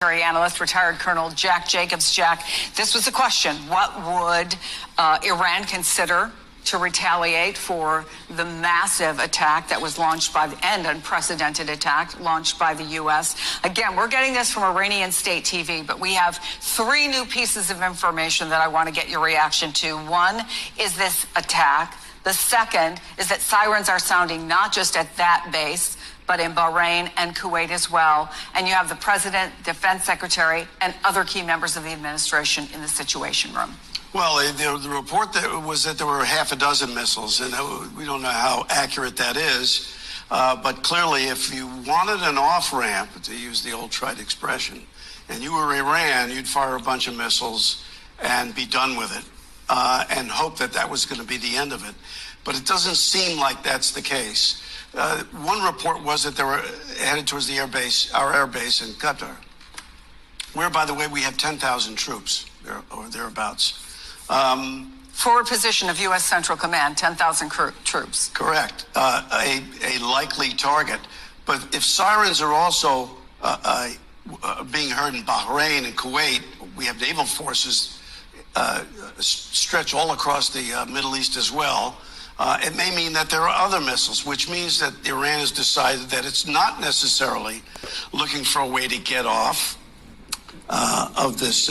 Analyst, retired Colonel Jack Jacobs. Jack, this was the question. What would Iran consider to retaliate for the massive attack that was launched by and unprecedented attack launched by the U.S.? Again, we're getting this from Iranian state TV, but we have three new pieces of information that I want to get your reaction to. One is this attack. The second is that sirens are sounding not just at that base, but in Bahrain and Kuwait as well. And you have the president, defense secretary, and other key members of the administration in the Situation Room. Well, the report was that there were half a dozen missiles, and we don't know how accurate that is. But clearly, if you wanted an off-ramp, to use the old trite expression, and you were Iran, you'd fire a bunch of missiles and be done with it, and hope that that was going to be the end of it. But it doesn't seem like that's the case. One report was that they were headed towards the our air base in Qatar, where, by the way, we have 10,000 troops or thereabouts. Forward position of U.S. Central Command, 10,000 troops. Correct. A likely target. But if sirens are also being heard in Bahrain and Kuwait, we have naval forces stretch all across the Middle East as well. It may mean that there are other missiles, which means that Iran has decided that it's not necessarily looking for a way to get off of this.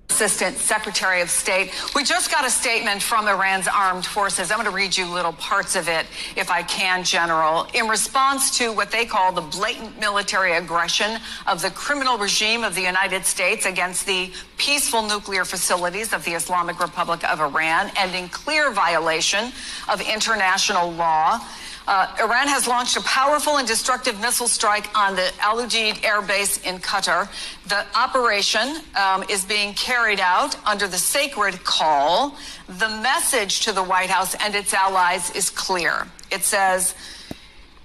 Assistant Secretary of State. We just got a statement from Iran's armed forces. I'm going to read you little parts of it, if I can, General. In response to what they call the blatant military aggression of the criminal regime of the United States against the peaceful nuclear facilities of the Islamic Republic of Iran, and in clear violation of international law, Iran has launched a powerful and destructive missile strike on the Al Udeid air base in Qatar. The operation is being carried out under the sacred call. The message to the White House and its allies is clear. It says,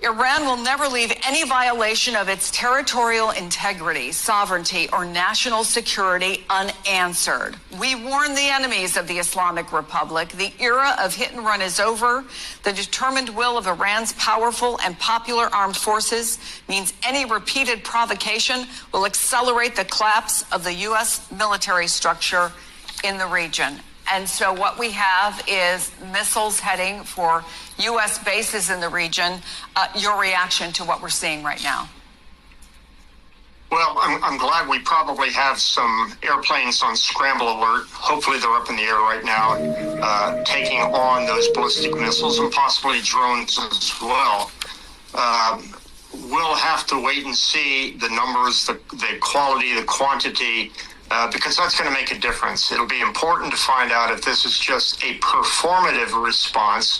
Iran will never leave any violation of its territorial integrity, sovereignty, or national security unanswered. We warn the enemies of the Islamic Republic. The era of hit and run is over. The determined will of Iran's powerful and popular armed forces means any repeated provocation will accelerate the collapse of the U.S. military structure in the region. And so what we have is missiles heading for U.S. bases in the region. Your reaction to what we're seeing right now? Well, I'm glad we probably have some airplanes on scramble alert. Hopefully they're up in the air right now, taking on those ballistic missiles and possibly drones as well. We'll have to wait and see the numbers, the quality, the quantity, because that's going to make a difference. It'll be important to find out if this is just a performative response,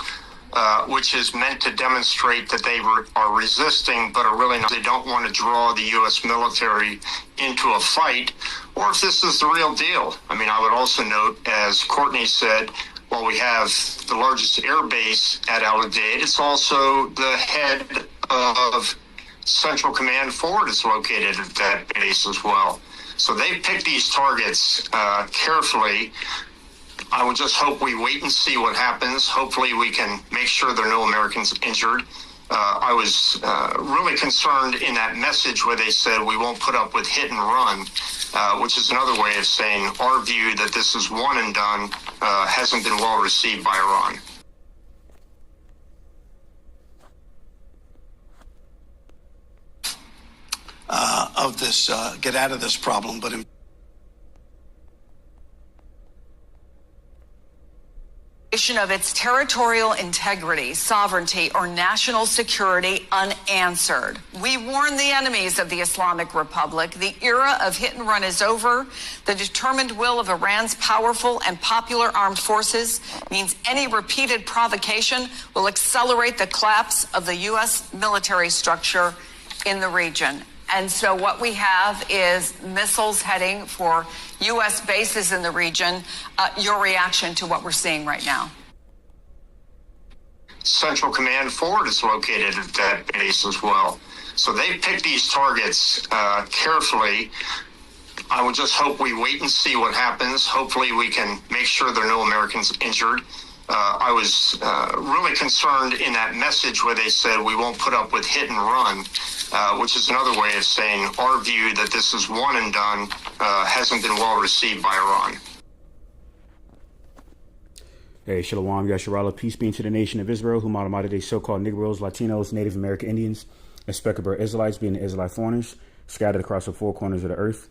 which is meant to demonstrate that they are resisting, but are really not. They don't want to draw the U.S. military into a fight, or if this is the real deal. I mean, I would also note, as Courtney said, while we have the largest air base at Al Udeid, it's also the head of Central Command Forward is located at that base as well. So they've picked these targets carefully. I would just hope we wait and see what happens. Hopefully we can make sure there are no Americans injured. I was really concerned in that message where they said we won't put up with hit and run, which is another way of saying our view that this is one and done hasn't been well received by Iran. Of this, get out of this problem, but of its territorial integrity, sovereignty, or national security unanswered. We warn the enemies of the Islamic Republic. The era of hit and run is over. The determined will of Iran's powerful and popular armed forces means any repeated provocation will accelerate the collapse of the U.S. military structure in the region. And so what we have is missiles heading for U.S. bases in the region. Your reaction to what we're seeing right now? Central Command Forward is located at that base as well. So they've picked these targets carefully. I would just hope we wait and see what happens. Hopefully we can make sure there are no Americans injured. I was really concerned in that message where they said we won't put up with hit and run, which is another way of saying our view that this is one and done hasn't been well received by Iran. Hey, Shalom, Yasharala. Peace be to the nation of Israel, whom out of so-called Negroes, Latinos, Native American Indians, and Speckled Israelites, being the Israelite foreigners, scattered across the four corners of the earth,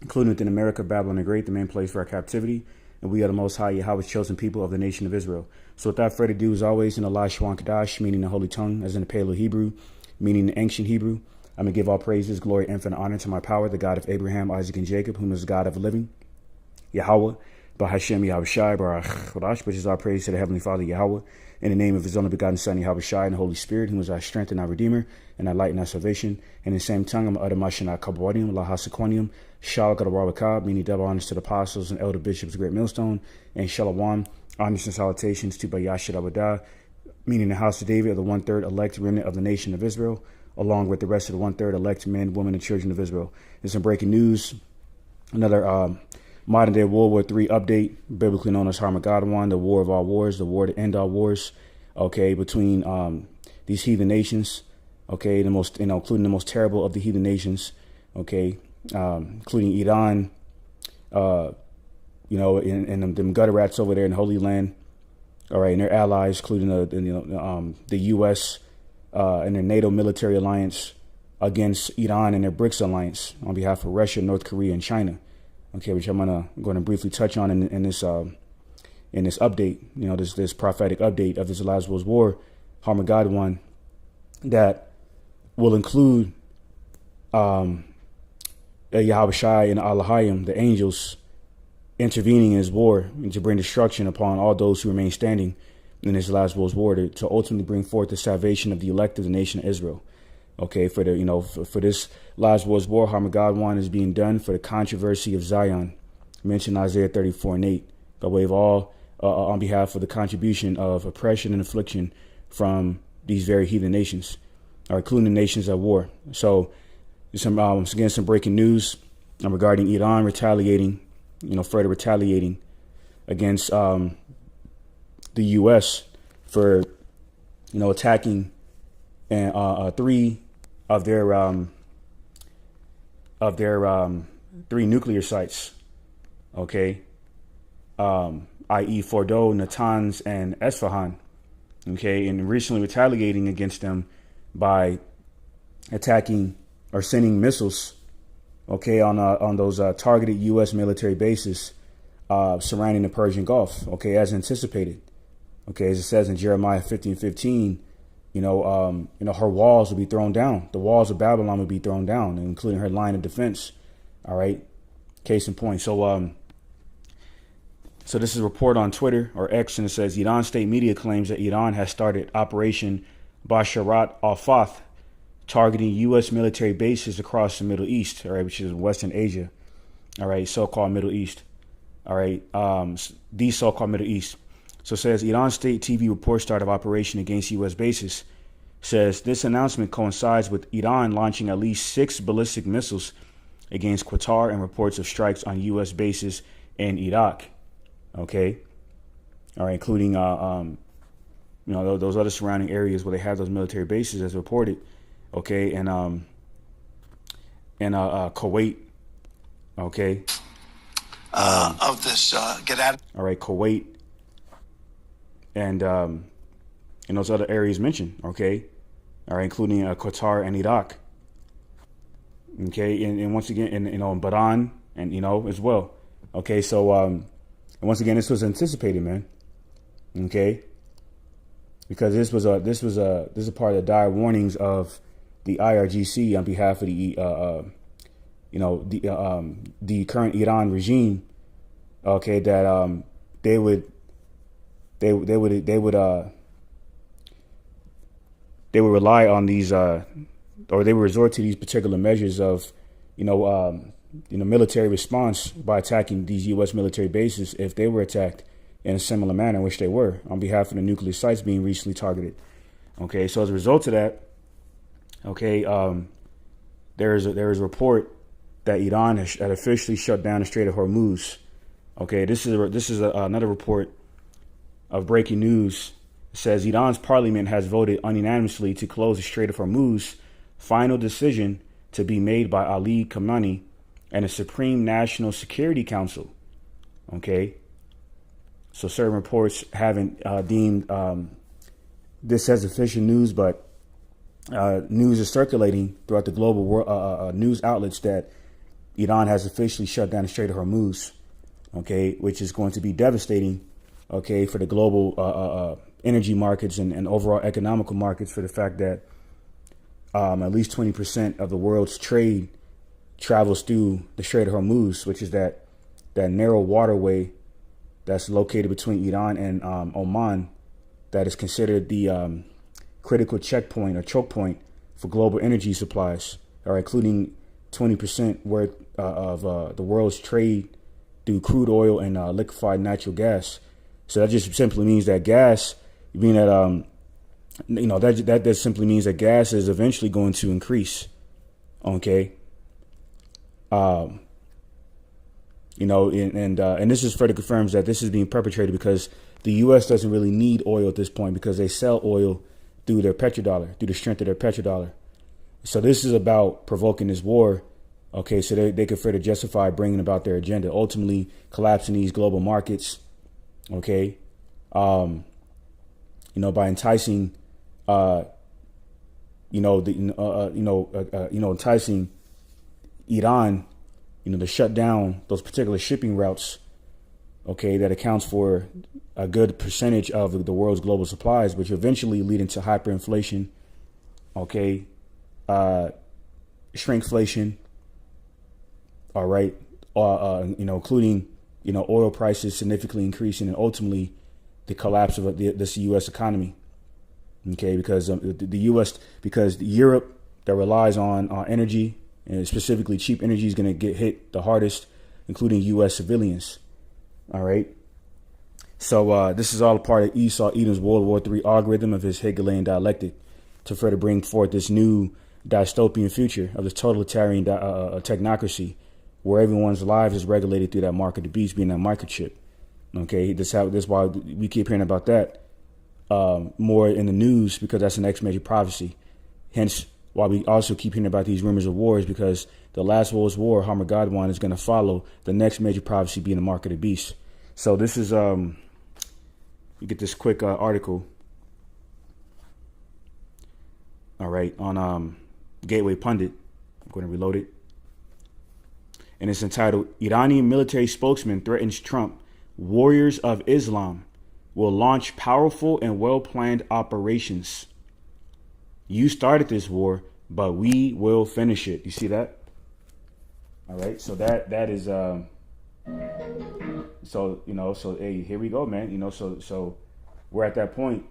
including within America, Babylon the Great, the main place for our captivity. And we are the Most High Yahweh's chosen people of the nation of Israel. So without further ado, as always, in Allah Shwan Kadash, meaning the Holy Tongue, as in the Paleo Hebrew, meaning the ancient Hebrew, I'm going to give all praises, glory, infinite honor to my power, the God of Abraham, Isaac, and Jacob, whom is the God of the living, Yahweh, Bahashem Yahweh Shai, Barach Chodash, which is our praise to the Heavenly Father, Yahweh, in the name of his only begotten Son, Yahweh Shai, and the Holy Spirit, who is our strength and our Redeemer, and our light and our salvation. And in the same tongue, I'm utter Mashana Kabwadium, Lahasaquanium, Shal Gadawarabakab, meaning double honors to the apostles and elder bishops, great millstone, and Shalom, honors and salutations to Bayashid Abadah, meaning the house of David, of the 1/3 elect remnant of the nation of Israel, along with the rest of the 1/3 elect men, women, and children of Israel. There's some breaking news. Another modern day World War III update, biblically known as Harmageddon, the war of all wars, the war to end all wars, okay, between these heathen nations, okay, the most, including the most terrible of the heathen nations, okay, including Iran, and them gutter rats over there in Holy Land, all right, and their allies, including the U.S. And their NATO military alliance against Iran and their BRICS alliance on behalf of Russia, North Korea, and China. Okay, which I'm going to briefly touch on in this update, this prophetic update of this last world war, Harmageddon, that will include Yahweh Shai and Allahayim, the angels, intervening in his war and to bring destruction upon all those who remain standing in this last world war to ultimately bring forth the salvation of the elect of the nation of Israel. Okay, for this last world war, Harmageddon is being done for the controversy of Zion, mentioned in Isaiah 34:8, by way of all on behalf of the contribution of oppression and affliction from these very heathen nations, including the nations at war. So, some breaking news regarding Iran retaliating, further retaliating against the U.S. for, attacking and three of their three nuclear sites, okay, i.e. Fordo, Natanz, and Esfahan, okay, and recently retaliating against them by attacking or sending missiles, okay, on those targeted U.S. military bases surrounding the Persian Gulf, okay, as anticipated, okay, as it says in Jeremiah 15:15. Her walls will be thrown down. The walls of Babylon will be thrown down, including her line of defense. All right. Case in point. So this is a report on Twitter or X, and it says Iran state media claims that Iran has started Operation Basharat al-Fath, targeting U.S. military bases across the Middle East, all right, which is Western Asia. All right. So-called Middle East. All right. The so-called Middle East. So it says Iran state TV report start of operation against U.S. bases. Says this announcement coincides with Iran launching at least 6 ballistic missiles against Qatar and reports of strikes on U.S. bases in Iraq. Okay. All right. Including, those other surrounding areas where they have those military bases as reported. Okay. And Kuwait. Okay. Of this, get out. All right. Kuwait. And those other areas mentioned, okay, all right, including Qatar and Iraq, okay, and once again, and Bahrain, and as well, okay. So and once again, this was anticipated, man, okay, because this is a part of the dire warnings of the IRGC on behalf of the current Iran regime, okay, that they would rely on these, or they would resort to these particular measures of, military response by attacking these U.S. military bases if they were attacked in a similar manner, which they were, on behalf of the nuclear sites being recently targeted. Okay, so as a result of that, okay, there is a report that Iran had officially shut down the Strait of Hormuz. Okay, this is another report of breaking news. It says Iran's parliament has voted unanimously to close the Strait of Hormuz. Final decision to be made by Ali Khamenei and the Supreme National Security Council. Okay. So certain reports haven't deemed this as official news, but news is circulating throughout the global world, news outlets that Iran has officially shut down the Strait of Hormuz, okay, which is going to be devastating, okay, for the global energy markets and overall economical markets, for the fact that at least 20% of the world's trade travels through the Strait of Hormuz, which is that narrow waterway that's located between Iran and Oman, that is considered the critical checkpoint or choke point for global energy supplies, or including 20% worth of the world's trade through crude oil and liquefied natural gas. So that just simply means that gas, being that that simply means that gas is eventually going to increase. Okay. And this is further confirms that this is being perpetrated because the U.S. doesn't really need oil at this point, because they sell oil through their petrodollar, through the strength of their petrodollar. So this is about provoking this war. Okay, so they could further justify bringing about their agenda, ultimately collapsing these global markets. Okay, by enticing, enticing Iran, to shut down those particular shipping routes. Okay, that accounts for a good percentage of the world's global supplies, which eventually lead into hyperinflation. Okay, shrinkflation. All right, including oil prices significantly increasing, and ultimately the collapse of this U.S. economy. Okay, because the U.S. because Europe, that relies on energy, and specifically cheap energy, is going to get hit the hardest, including U.S. civilians. All right. So this is all a part of Esau Edom's World War III algorithm of his Hegelian dialectic to further bring forth this new dystopian future of this totalitarian technocracy, where everyone's lives is regulated through that mark of the beast, being that microchip. Okay, this is why we keep hearing about that more in the news, because that's the next major prophecy. Hence, why we also keep hearing about these rumors of wars, because the last world's war, Harmageddon, is going to follow the next major prophecy, being the mark of the beast. So this is you get this quick article. All right, on Gateway Pundit. I'm going to reload it. And it's entitled, Iranian military spokesman threatens Trump. Warriors of Islam will launch powerful and well-planned operations. You started this war, but we will finish it. You see that? All right. So that is so hey, here we go, man. So we're at that point.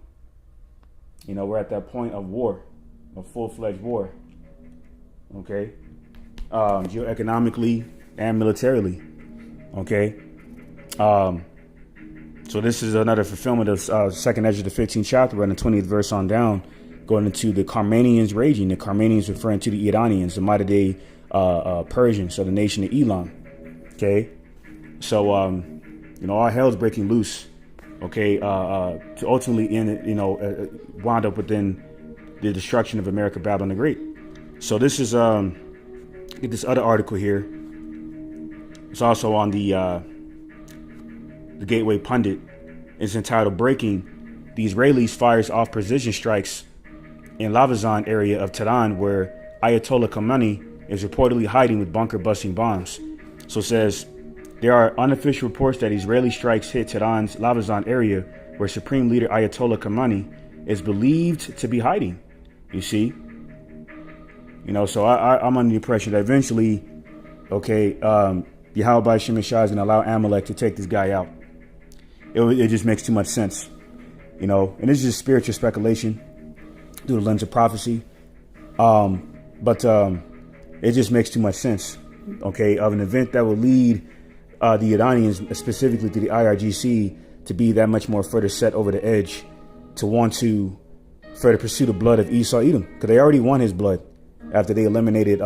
We're at that point of war, of full-fledged war. Okay. Geoeconomically and militarily. Okay. So this is another fulfillment of second Ezra, the 15th chapter, and the 20th verse on down, going into the Carmanians raging. The Carmanians referring to the Iranians, the modern day Persians, so the nation of Elam. Okay. So all hell's breaking loose. Okay. To ultimately wound up within the destruction of America, Babylon the Great. So this is get this other article here. It's also on the Gateway Pundit. It's entitled, Breaking. The Israelis fires off precision strikes in Lavazan area of Tehran, where Ayatollah Khamenei is reportedly hiding with bunker busting bombs. So it says, there are unofficial reports that Israeli strikes hit Tehran's Lavazan area, where Supreme Leader Ayatollah Khamenei is believed to be hiding. You see? So I'm under the impression that eventually, Yahweh Shem Shah is going to allow Amalek to take this guy out. It just makes too much sense, and this is just spiritual speculation through the lens of prophecy. But it just makes too much sense, of an event that will lead the Iranians, specifically to the IRGC, to be that much more further set over the edge, to want to further pursue the blood of Esau Edom, because they already won his blood after they eliminated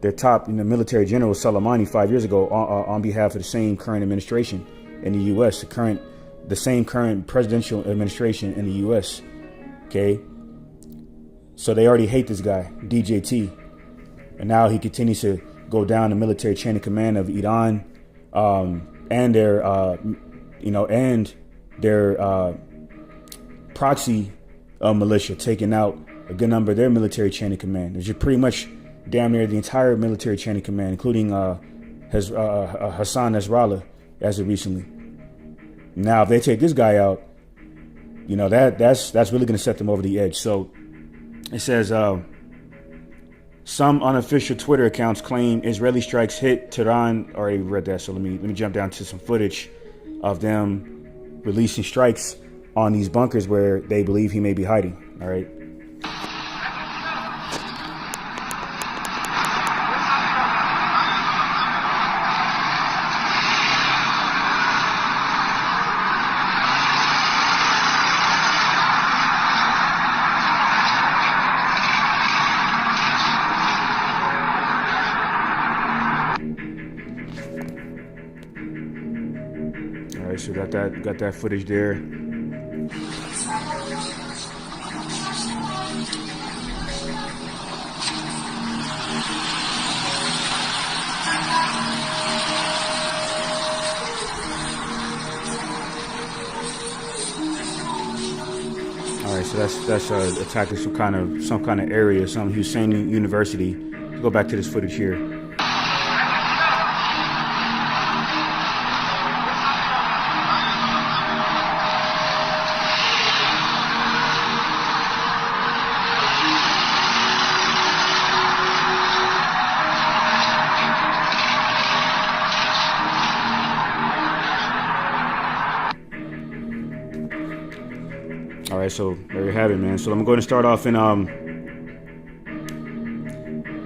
their top military general Soleimani 5 years ago on behalf of the same current administration in the U.S., the current the same current presidential administration in the U.S. Okay, so they already hate this guy, DJT, and now he continues to go down the military chain of command of Iran, and their proxy militia, taking out a good number of their military chain of command. There's pretty much damn near the entire military chain of command, including Hassan Nasrallah as of recently. Now, if they take this guy out, that's really going to set them over the edge. So it says some unofficial Twitter accounts claim Israeli strikes hit Tehran. Already read that, so let me jump down to some footage of them releasing strikes on these bunkers where they believe he may be hiding. All right. All right, so got that footage there. All right, so that's attacking some kind of area, some Hussein University. Let's go back to this footage here. All right, so there you have it, man. So I'm going to start off in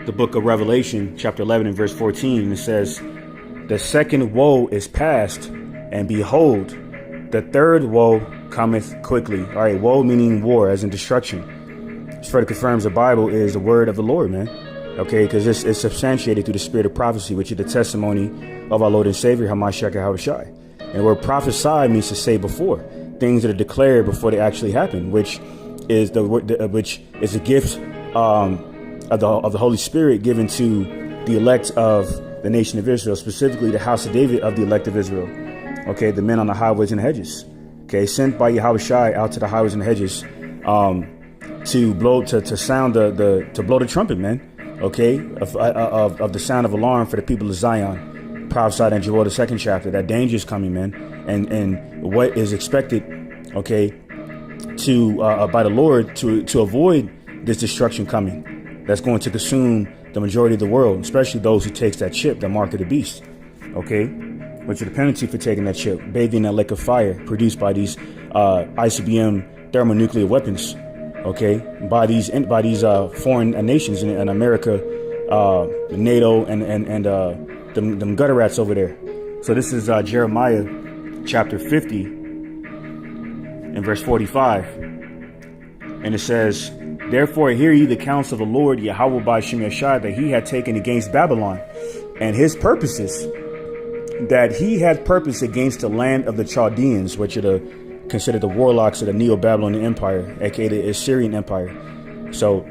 the book of Revelation, chapter 11 and verse 14. It says, "The second woe is past, and behold, the third woe cometh quickly." All right, woe meaning war, as in destruction. This further confirms the Bible is the word of the Lord, man. Okay, because it's substantiated through the spirit of prophecy, which is the testimony of our Lord and Savior, Hamashiach Yahushua. And the word prophesy means to say before. Things that are declared before they actually happen, which is a gift of the Holy Spirit given to the elect of the nation of Israel, specifically the house of David of the elect of Israel. Okay, the men on the highways and hedges. Okay, sent by Yahushua out to the highways and hedges to blow the trumpet, man. Okay, of the sound of alarm for the people of Zion, prophesied in Joel the 2nd chapter. That danger is coming, man, and what is expected, okay, to by the Lord to avoid this destruction coming. That's going to consume the majority of the world, especially those who takes that chip, the mark of the beast. Okay, which is the penalty for taking that chip, bathing in that lake of fire produced by these ICBM thermonuclear weapons. Okay, by these foreign nations in America, NATO, and them gutter rats over there. So this is Jeremiah chapter 50 and verse 45, and it says, "Therefore hear ye the counsel of the Lord Yahweh by Shem Yashai, that he had taken against Babylon, and his purposes, that he had purpose against the land of the Chaldeans," which are considered the warlocks of the Neo-Babylonian Empire, aka the Assyrian Empire. So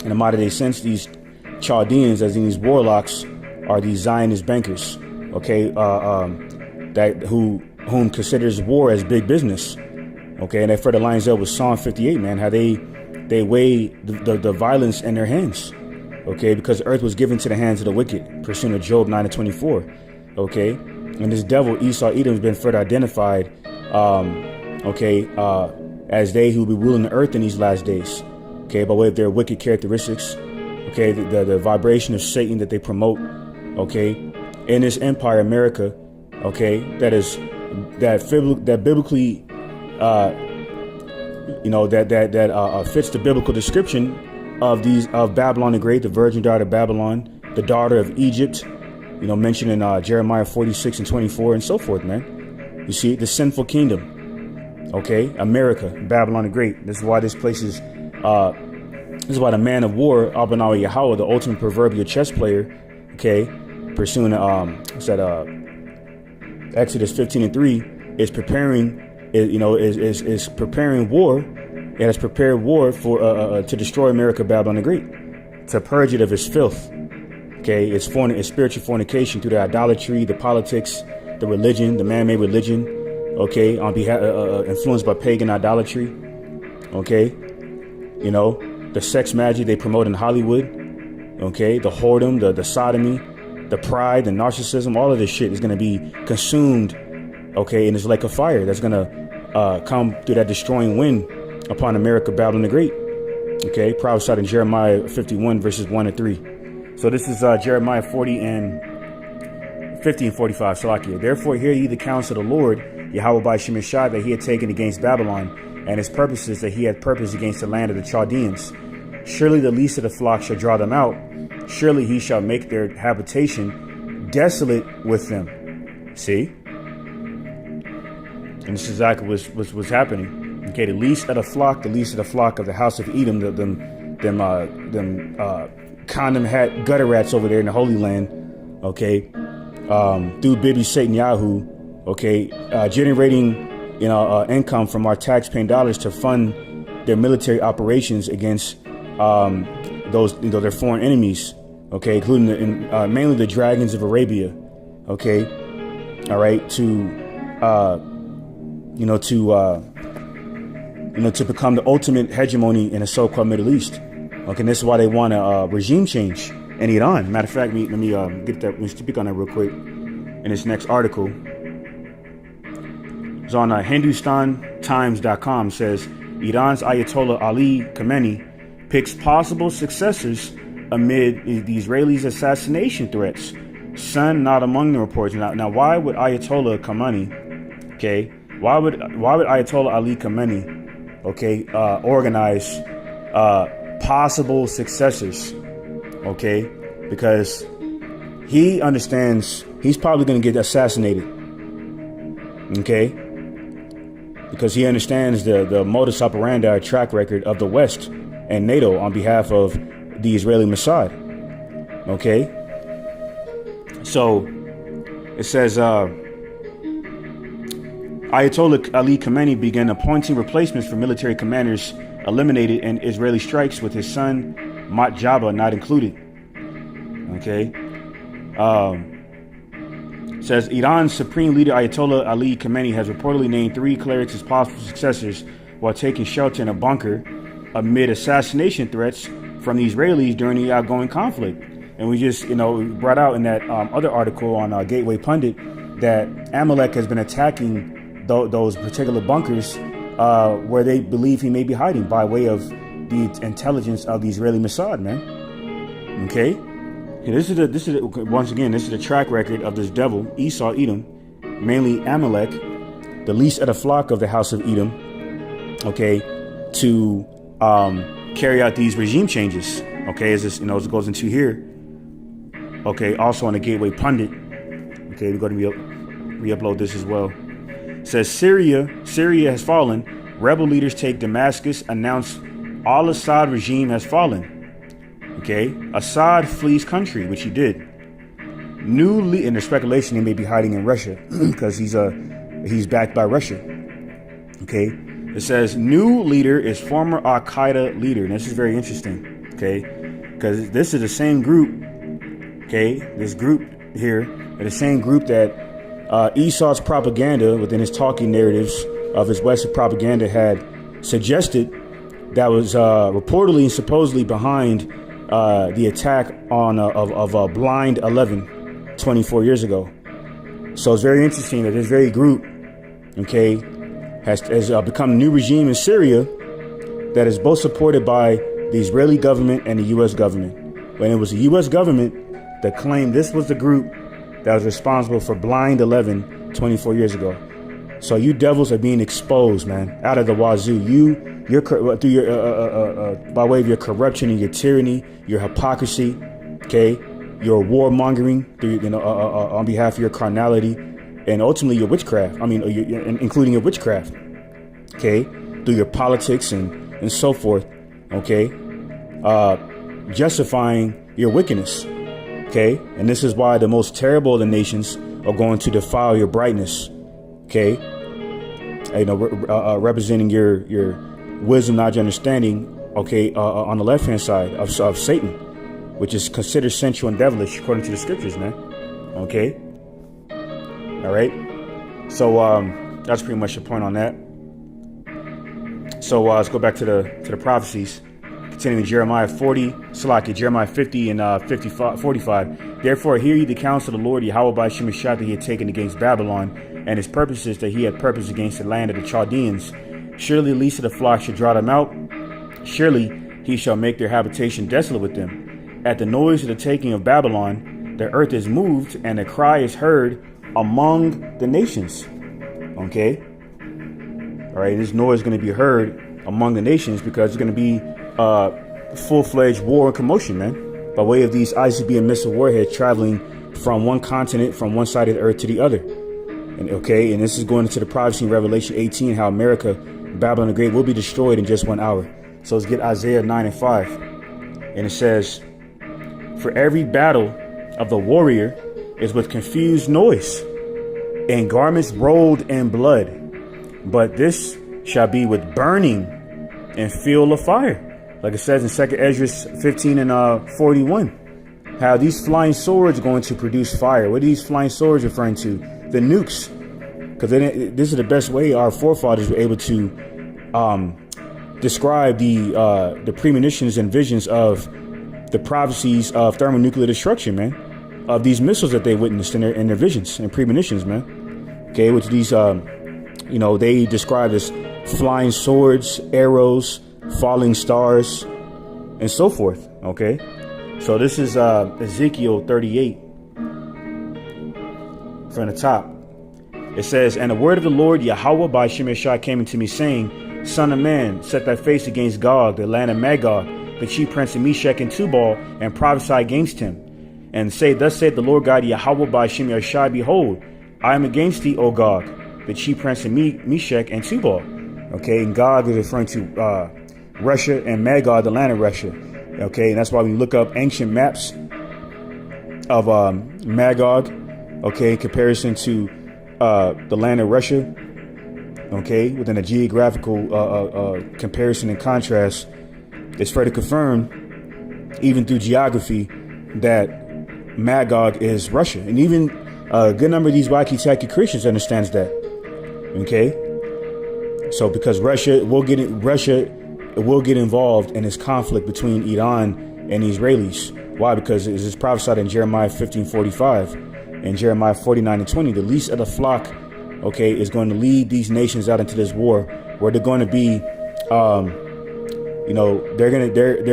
in a modern day sense, these Chaldeans, as in these warlocks, are these Zionist bankers, okay, whom considers war as big business. Okay, and that further lines up with Psalm 58, man, how they weigh the violence in their hands. Okay, because the earth was given to the hands of the wicked, pursuant to Job 9 and 24. Okay, and this devil Esau Edom has been further identified, as they who will be ruling the earth in these last days. Okay, by way of their wicked characteristics. Okay, the vibration of Satan that they promote. Okay, in this empire, America. Okay, that biblically, fits the biblical description of Babylon the Great, the virgin daughter of Babylon, the daughter of Egypt, mentioned in Jeremiah 46 and 24 and so forth, man. You see, the sinful kingdom. Okay, America, Babylon the Great. This is why this place is. This is why the man of war, Abanawi Yahweh, the ultimate proverbial chess player. Okay, pursuing Exodus 15 and 3, is preparing is preparing war. It has prepared war for to destroy America, Babylon the Great, to purge it of its filth. Okay, it's spiritual fornication through the idolatry, the politics, the religion, the man-made religion. Okay, on behalf influenced by pagan idolatry. Okay, the sex magic they promote in Hollywood. Okay, the whoredom, the sodomy, the pride, the narcissism, all of this shit is going to be consumed. Okay, and it's like a fire that's going to come through that destroying wind upon America, Babylon the Great. Okay, prophesied in Jeremiah 51 verses 1 and 3. So this is Jeremiah 50 and 45. Salakia. Therefore hear ye the counsel of the Lord, Yahweh by Shemeshai, that he had taken against Babylon, and his purposes that he had purposed against the land of the Chaldeans. Surely the least of the flock shall draw them out. Surely he shall make their habitation desolate with them. See? And this is exactly what's happening. Okay, the least of the flock of the house of Edom, them condom hat gutter rats over there in the Holy Land. Okay, through Bibi Satan Yahoo. Okay, generating income from our tax-paying dollars to fund their military operations against their foreign enemies. Okay, including mainly the dragons of Arabia. Okay, all right, to become the ultimate hegemony in the so-called Middle East. Okay, and this is why they want a regime change in Iran. Matter of fact, let me speak on that real quick in this next article. It's on HindustanTimes.com. Says Iran's Ayatollah Ali Khamenei picks possible successors amid the Israelis' assassination threats. Sun not among the reports. Now, why would Ayatollah Khamenei? Okay, why would Ayatollah Ali Khamenei? Okay, organize possible successors. Okay, because he understands he's probably going to get assassinated. Okay, because he understands the modus operandi track record of the West and NATO on behalf of the Israeli Mossad. Okay, so it says Ayatollah Ali Khamenei began appointing replacements for military commanders eliminated in Israeli strikes, with his son Mojtaba not included. Okay. Says Iran's supreme leader Ayatollah Ali Khamenei has reportedly named 3 clerics as possible successors while taking shelter in a bunker amid assassination threats from the Israelis during the ongoing conflict. And we just, brought out in that other article on Gateway Pundit that Amalek has been attacking those particular bunkers where they believe he may be hiding by way of the intelligence of the Israeli Mossad, man. Okay. This is the track record of this devil, Esau, Edom, mainly Amalek, the least of the flock of the house of Edom, okay, to carry out these regime changes. Okay, as this, as it goes into here. Okay, also on the Gateway Pundit. Okay, we're going to re-upload this as well. It says Syria has fallen. Rebel leaders take Damascus. Announce al-Assad regime has fallen. Okay, Assad flees country, which he did. And there's speculation he may be hiding in Russia because he's backed by Russia. Okay, it says new leader is former Al Qaeda leader. And this is very interesting. Okay, because this is the same group. Okay, this group here is the same group that Esau's propaganda within his talking narratives of his Western propaganda had suggested that was reportedly and supposedly behind the attack of Blind 11 24 years ago. So it's very interesting that this very group, okay, has become a new regime in Syria that is both supported by the Israeli government and the U.S. government. When it was the U.S. government that claimed this was the group that was responsible for Blind 11 24 years ago. So you devils are being exposed, man, out of the wazoo. You're through your by way of your corruption and your tyranny, your hypocrisy, okay, your warmongering through on behalf of your carnality, and ultimately your witchcraft. I mean, including your witchcraft, okay, through your politics and so forth, okay, justifying your wickedness, okay, and this is why the most terrible of the nations are going to defile your brightness, okay. representing your wisdom, knowledge, understanding. Okay, on the left hand side of Satan, which is considered sensual and devilish according to the scriptures, man. Okay, all right. So that's pretty much the point on that. So let's go back to the prophecies. Continuing Jeremiah 50 and 45. Therefore, hear ye the counsel of the Lord Yahweh by Shemeshach that he had taken against Babylon, and his purposes that he had purposed against the land of the Chaldeans. Surely the least of the flock shall draw them out. Surely he shall make their habitation desolate with them. At the noise of the taking of Babylon, the earth is moved, and the cry is heard among the nations. Okay? All right, this noise is going to be heard among the nations because it's going to be full-fledged war and commotion, man, by way of these ICBM missile warheads traveling from one continent, from one side of the earth to the other. And okay, and this is going into the prophecy in Revelation 18, how America, Babylon the Great, will be destroyed in just 1 hour. So let's get Isaiah 9 and 5. And it says, for every battle of the warrior is with confused noise and garments rolled in blood. But this shall be with burning and fuel of fire. Like it says in 2 Ezra 15 and 41. How these flying swords are going to produce fire. What are these flying swords referring to? The nukes. Because this is the best way our forefathers were able to describe the premonitions and visions of the prophecies of thermonuclear destruction, man, of these missiles that they witnessed in their visions and premonitions, man. Okay, which these, they describe as flying swords, arrows, falling stars, and so forth. Okay, so this is Ezekiel 38 from the top. It says, and the word of the Lord Yahweh by Shemeshach came unto me, saying, Son of man, set thy face against Gog, the land of Magog, the chief prince of Meshach and Tubal, and prophesy against him, and say, Thus saith the Lord God Yahweh by Shemeshach, Behold, I am against thee, O Gog, the chief prince of Meshach and Tubal. Okay, and Gog is referring to Russia, and Magog, the land of Russia. Okay, and that's why when you look up ancient maps of Magog, okay, in comparison to the land of Russia, okay, within a geographical comparison and contrast, it's further confirmed, even through geography, that Magog is Russia. And even a good number of these Waikitaki Christians understands that. Okay, so because Russia will get involved in this conflict between Iran and the Israelis. Why? Because it is prophesied in Jeremiah 15:45 and Jeremiah 49 and 20. The least of the flock, okay, is going to lead these nations out into this war, where they're going to be, they're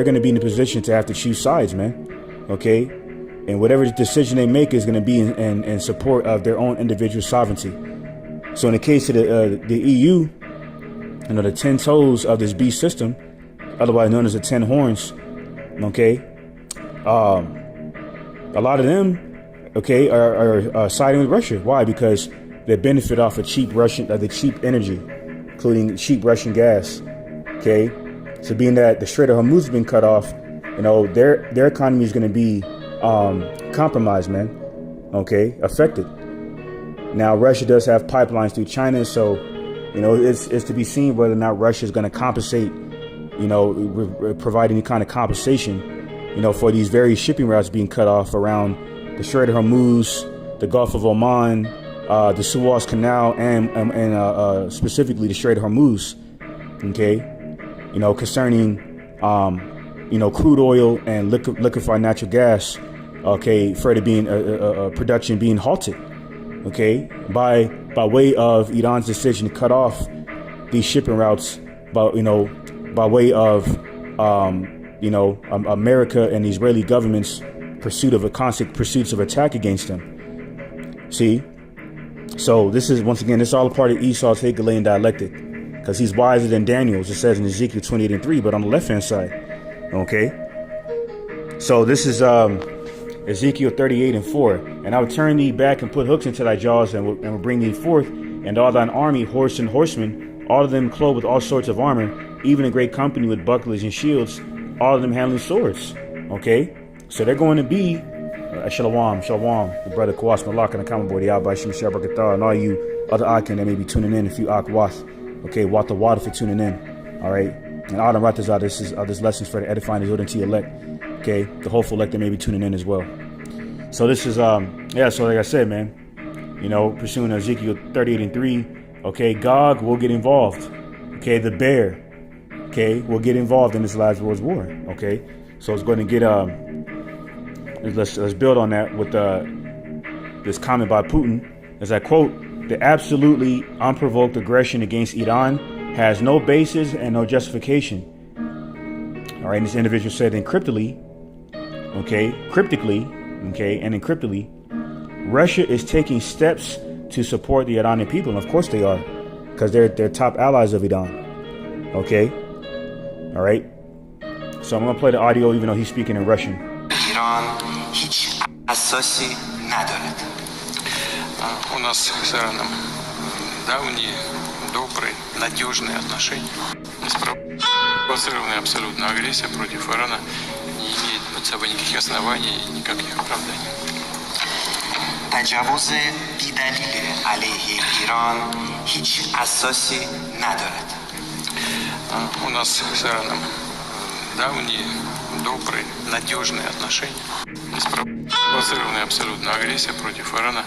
going to be in a position to have to choose sides, man. Okay, and whatever decision they make is going to be in support of their own individual sovereignty. So in the case of the EU, the 10 toes of this beast system, otherwise known as the 10 horns, okay, a lot of them, okay, are siding with Russia. Why? Because they benefit off of the cheap energy, including cheap Russian gas. Okay, so being that the Strait of Hormuz has been cut off, their economy is going to be compromised, man. Okay, affected. Now Russia does have pipelines through China, so it's to be seen whether or not Russia is going to compensate, provide any kind of compensation, for these various shipping routes being cut off around the Strait of Hormuz, the Gulf of Oman, the Suez Canal, and specifically the Strait of Hormuz. Okay, concerning crude oil and liquefied natural gas. Okay, further being production being halted. Okay, by way of Iran's decision to cut off these shipping routes, by way of America and the Israeli government's constant pursuits of attack against them. See, so this is once again, this is all a part of Esau's Hegelian dialectic, because he's wiser than Daniel, as it says in Ezekiel 28 and 3, but on the left hand side. Okay, so this is Ezekiel 38 and 4. And I will turn thee back and put hooks into thy jaws, and will bring thee forth, and all thine army, horse and horsemen, all of them clothed with all sorts of armor, even a great company with bucklers and shields, all of them handling swords. Okay, so they're going to be Shalom, the brother Kawas Malak and the common boy, the Abba Shim Shabakatar, and all you other Akin that may be tuning in, a few Akwas. Okay, Wata Wada for tuning in. All right. And Adam Ratazah, this is lessons for the edifying the to elect. Okay, the hopeful elect that may be tuning in as well. So this is so like I said, man, pursuing Ezekiel 38:3, okay, Gog will get involved. Okay, the bear, okay, will get involved in this last world's war. Okay, so it's going to get let's build on that with this comment by Putin, as I quote, the absolutely unprovoked aggression against Iran has no basis and no justification. All right, and this individual said cryptically, Russia is taking steps to support the Iranian people, and of course they are, because they're top allies of Iran. Okay, all right. So I'm gonna play the audio, even though he's speaking in Russian. Iran hiç asası ندارد. У нас с Ираном давние, добрые, надежные отношения. Неспровоцированная абсолютно агрессия против Ирана не имеет под собой никаких оснований и никаких оправданий. تجاوز بی‌دلیل علیه ایران هیچ اساسی ندارد. У нас с Ираном давние, добрые, надежные отношения. Неспровоцированная абсолютно агрессия против Ирана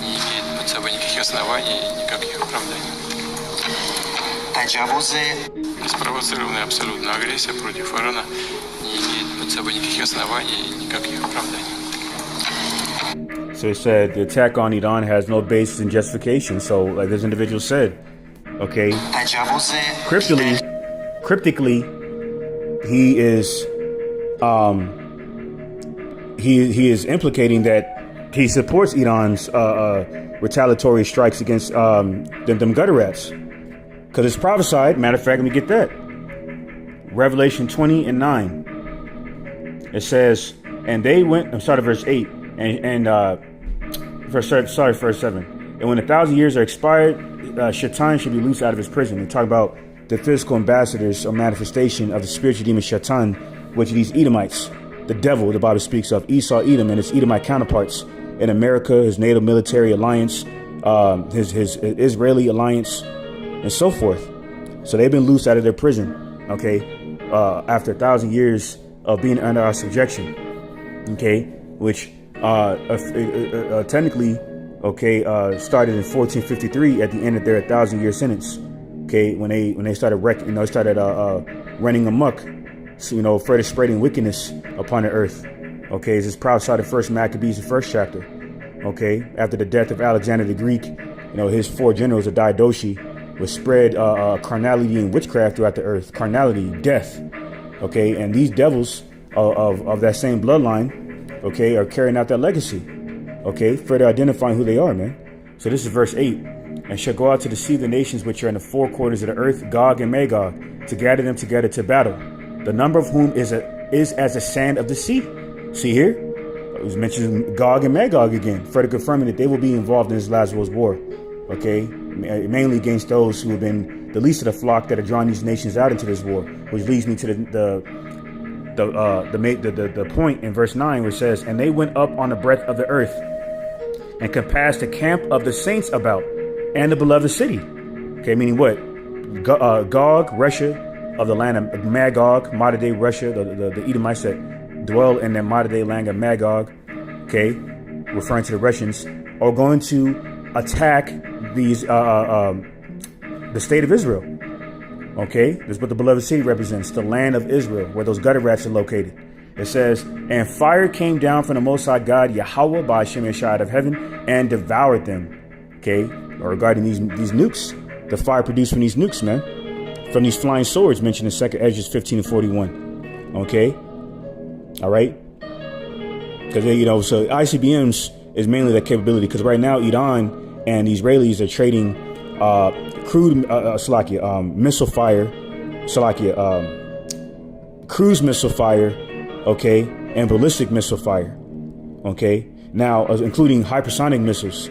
не имеет под собой никаких оснований и никаких оправданий. تجاوز Неспровоцированная абсолютно агрессия против Ирана не имеет под собой никаких оснований и никаких оправданий. So it said the attack on Iran has no basis and justification. So, like this individual said, okay, تجاوز cryptically, he is implicating that he supports Iran's retaliatory strikes against them gutter rats, because it's prophesied. Matter of fact, let me get that. Revelation 20:9. It says, and they went. I'm sorry, verse 8 and verse 7. And when 1,000 years are expired, Shaitan should be loosed out of his prison. They talk about the physical ambassadors or manifestation of the spiritual demon Shaitan, which are these Edomites, the devil the Bible speaks of, Esau, Edom, and his Edomite counterparts in America, his NATO military alliance, his Israeli alliance, and so forth. So they've been loosed out of their prison, okay, after 1,000 years of being under our subjection, okay, which technically, okay, started in 1453 at the end of their 1,000-year sentence. Okay, when they started running amok, so, further spreading wickedness upon the earth. Okay, this is prophesied in First Maccabees, the 1st chapter. Okay, after the death of Alexander the Greek, his 4 generals of Diadochi would spread carnality and witchcraft throughout the earth. Carnality, death. Okay, and these devils of that same bloodline, okay, are carrying out that legacy. Okay, further identifying who they are, man. So this is verse 8. And shall go out to deceive the nations which are in the 4 quarters of the earth, Gog and Magog, to gather them together to battle, the number of whom is as the sand of the sea. See here? It was mentioned Gog and Magog again, further confirming that they will be involved in this last world's war. Okay, mainly against those who have been the least of the flock that are drawing these nations out into this war, which leads me to the point in verse 9 where it says, and they went up on the breadth of the earth and compassed the camp of the saints about and the beloved city. Okay, meaning what? Gog, Russia, of the land of Magog, modern day Russia, the Edomites that dwell in the modern day land of Magog, okay, referring to the Russians, are going to attack these the state of Israel. Okay, this is what the beloved city represents, the land of Israel, where those gutter rats are located. It says, and fire came down from the Most High God, Yahweh, by Hashem Yeshua of heaven, and devoured them. Okay, regarding these nukes, the fire produced from these nukes, man, from these flying swords mentioned in 2nd Esdras 15:41. Okay, all right, because so ICBMs is mainly that capability. Because right now, Iran and the Israelis are trading cruise missile fire, okay, and ballistic missile fire, okay. Now, including hypersonic missiles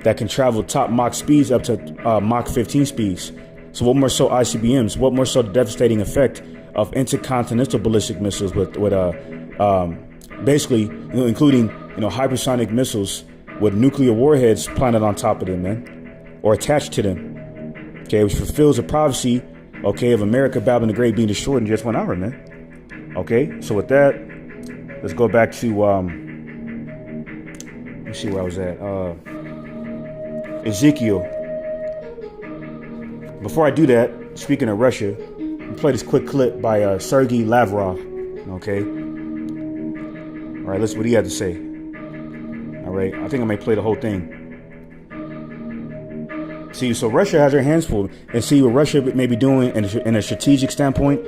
that can travel top Mach speeds up to Mach 15 speeds. So what more so ICBMs? What more so the devastating effect of intercontinental ballistic missiles with basically including hypersonic missiles with nuclear warheads planted on top of them, man, or attached to them. Okay, which fulfills a prophecy, okay, of America, Babylon the Great being destroyed in just 1 hour, man. Okay, so with that, let's go back to let me see where I was at. Ezekiel. Before I do that, speaking of Russia, I'll play this quick clip by Sergei Lavrov. Okay. All right, listen what he had to say. All right, I think I may play the whole thing. See, so Russia has their hands full, and see what Russia may be doing in a strategic standpoint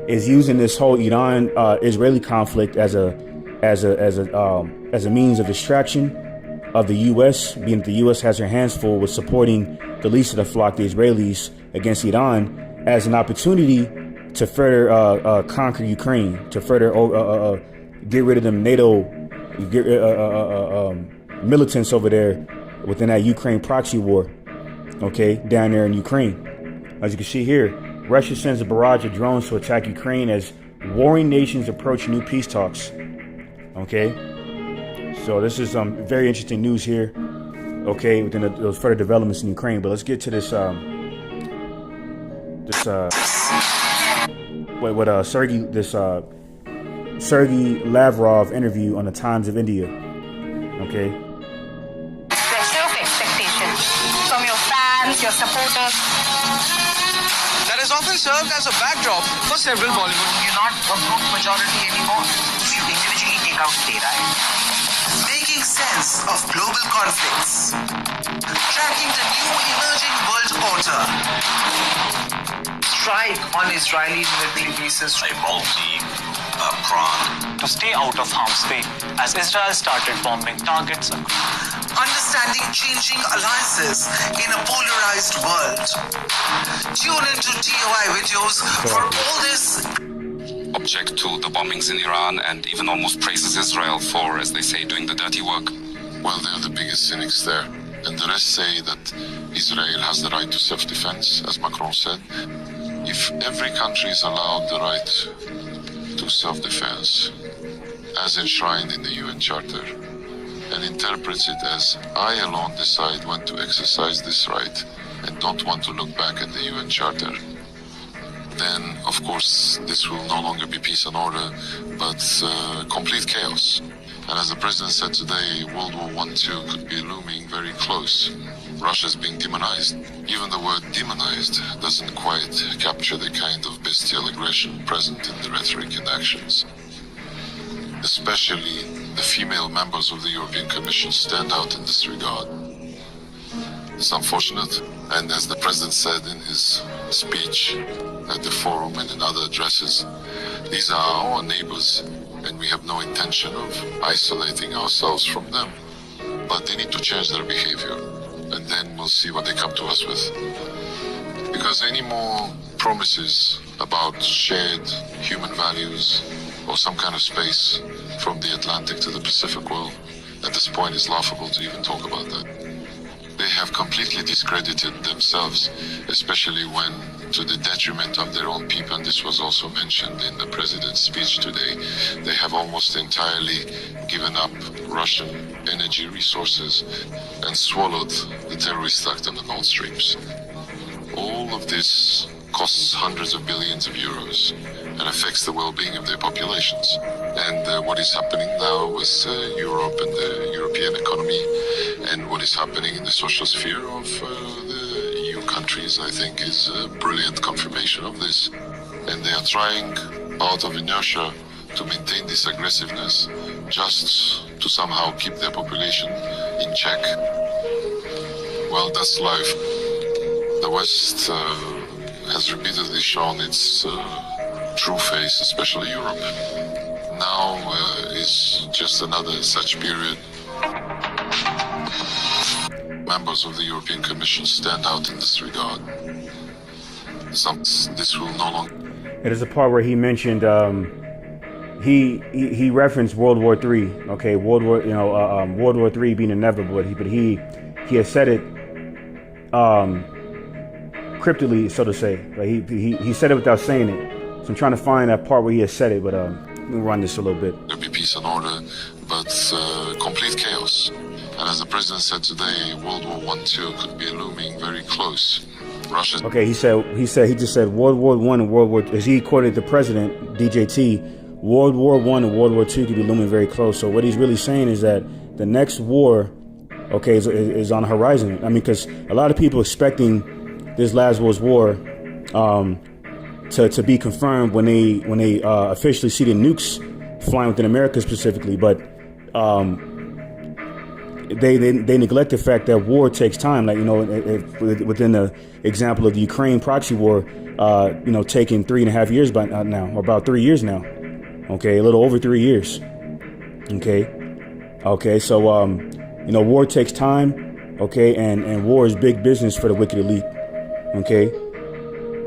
is using this whole Iran-Israeli conflict as a means of distraction of the U.S., being that the U.S. has their hands full with supporting the least of the flock, the Israelis, against Iran, as an opportunity to further conquer Ukraine, to further get rid of them NATO militants over there within that Ukraine proxy war, okay, down there in Ukraine. As you can see here, Russia sends a barrage of drones to attack Ukraine as warring nations approach new peace talks. Okay, so this is some very interesting news here. Okay, within those further developments in Ukraine. But let's get to this Sergei Lavrov interview on the Times of India. Okay. Pressure of expectation from your fans, your supporters. That has often served as a backdrop for several Bollywood. You're not a group majority anymore. If you individually take out data, making sense of global conflicts, tracking the new emerging world order, strike on Israeli military bases, Prague to stay out of harm's way as Israel started bombing targets. Understanding changing alliances in a polarized world. Tune into TOI videos for all this. Object to the bombings in Iran and even almost praises Israel for, as they say, doing the dirty work. Well, they're the biggest cynics there. And the rest say that Israel has the right to self-defense, as Macron said. If every country is allowed the right to self-defense, as enshrined in the UN Charter, and interprets it as I alone decide when to exercise this right and don't want to look back at the UN Charter, then of course this will no longer be peace and order, but complete chaos. And as the president said today, World War I, II could be looming very close. Russia's being demonized. Even the word demonized doesn't quite capture the kind of bestial aggression present in the rhetoric and actions. Especially the female members of the European Commission stand out in this regard. It's unfortunate, and as the president said in his speech at the forum and in other addresses, these are our neighbors, and we have no intention of isolating ourselves from them. But they need to change their behavior, and then we'll see what they come to us with. Because any more promises about shared human values or some kind of space from the Atlantic to the Pacific world, at this point is laughable to even talk about that. They have completely discredited themselves, especially when, to the detriment of their own people, and this was also mentioned in the president's speech today, they have almost entirely given up Russian energy resources and swallowed the terrorist act on the Nord Streams. All of this costs hundreds of billions of euros and affects the well-being of their populations. And what is happening now with Europe and the European economy, and what is happening in the social sphere of the EU countries, I think, is a brilliant confirmation of this. And they are trying, out of inertia, to maintain this aggressiveness just to somehow keep their population in check. Well, that's life. The West has repeatedly shown its true face, especially Europe. Now is just another such period. Members of the European Commission stand out in this regard. This will no longer. It is a part where he mentioned he referenced World War III. Okay, World War III being inevitable, but he has said it cryptically, so to say. Like he said it without saying it. So I'm trying to find that part where he has said it, but let me run this a little bit. There'll be peace and order, but complete chaos. And as the president said today, World War I, II could be looming very close. Russia. Okay, he just said World War I and World War, as he quoted the president, DJT, World War I and World War II could be looming very close. So what he's really saying is that the next war, okay, is on the horizon. I mean, because a lot of people expecting this last World War to be confirmed when they officially see the nukes flying within America specifically, but they neglect the fact that war takes time. Like, you know, within the example of the Ukraine proxy war, you know, taking 3.5 years by now, or about 3 years now. Okay, a little over 3 years. Okay, so you know, war takes time. Okay, and war is big business for the wicked elite. Okay,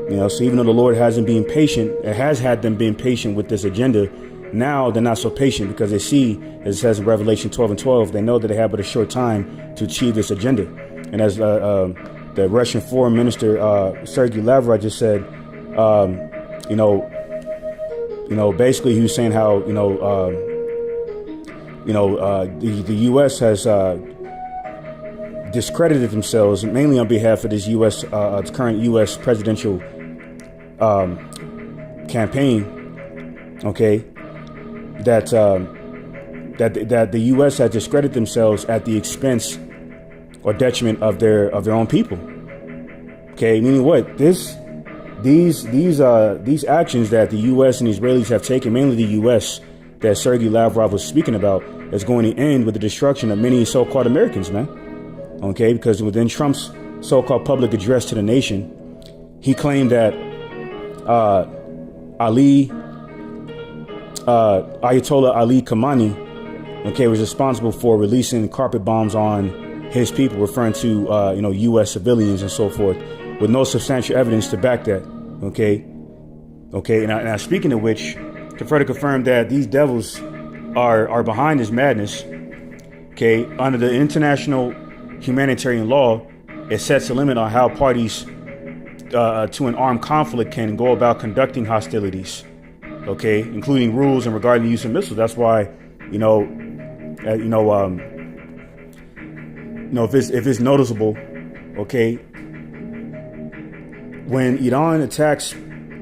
you know, so even though the Lord hasn't been patient, it has had them being patient with this agenda. Now they're not so patient because they see, as it says in Revelation 12:12, they know that they have but a short time to achieve this agenda. And as the Russian Foreign Minister Sergei Lavrov just said, you know, basically he was saying how the U.S. has discredited themselves mainly on behalf of this current U.S. presidential campaign. Okay. That the U.S. has discredited themselves at the expense or detriment of their own people. Okay, meaning what? These actions that the U.S. and the Israelis have taken, mainly the U.S., that Sergei Lavrov was speaking about, is going to end with the destruction of many so-called Americans, man. Okay, because within Trump's so-called public address to the nation, he claimed that Ayatollah Ali Khamenei, okay, was responsible for releasing carpet bombs on his people, referring to U.S. civilians and so forth, with no substantial evidence to back that. Okay. Now speaking of which, to further confirm that these devils are behind this madness, okay, under the international humanitarian law, it sets a limit on how parties to an armed conflict can go about conducting hostilities. Okay, including rules and regarding the use of missiles. That's why, if it's noticeable, okay, when Iran attacks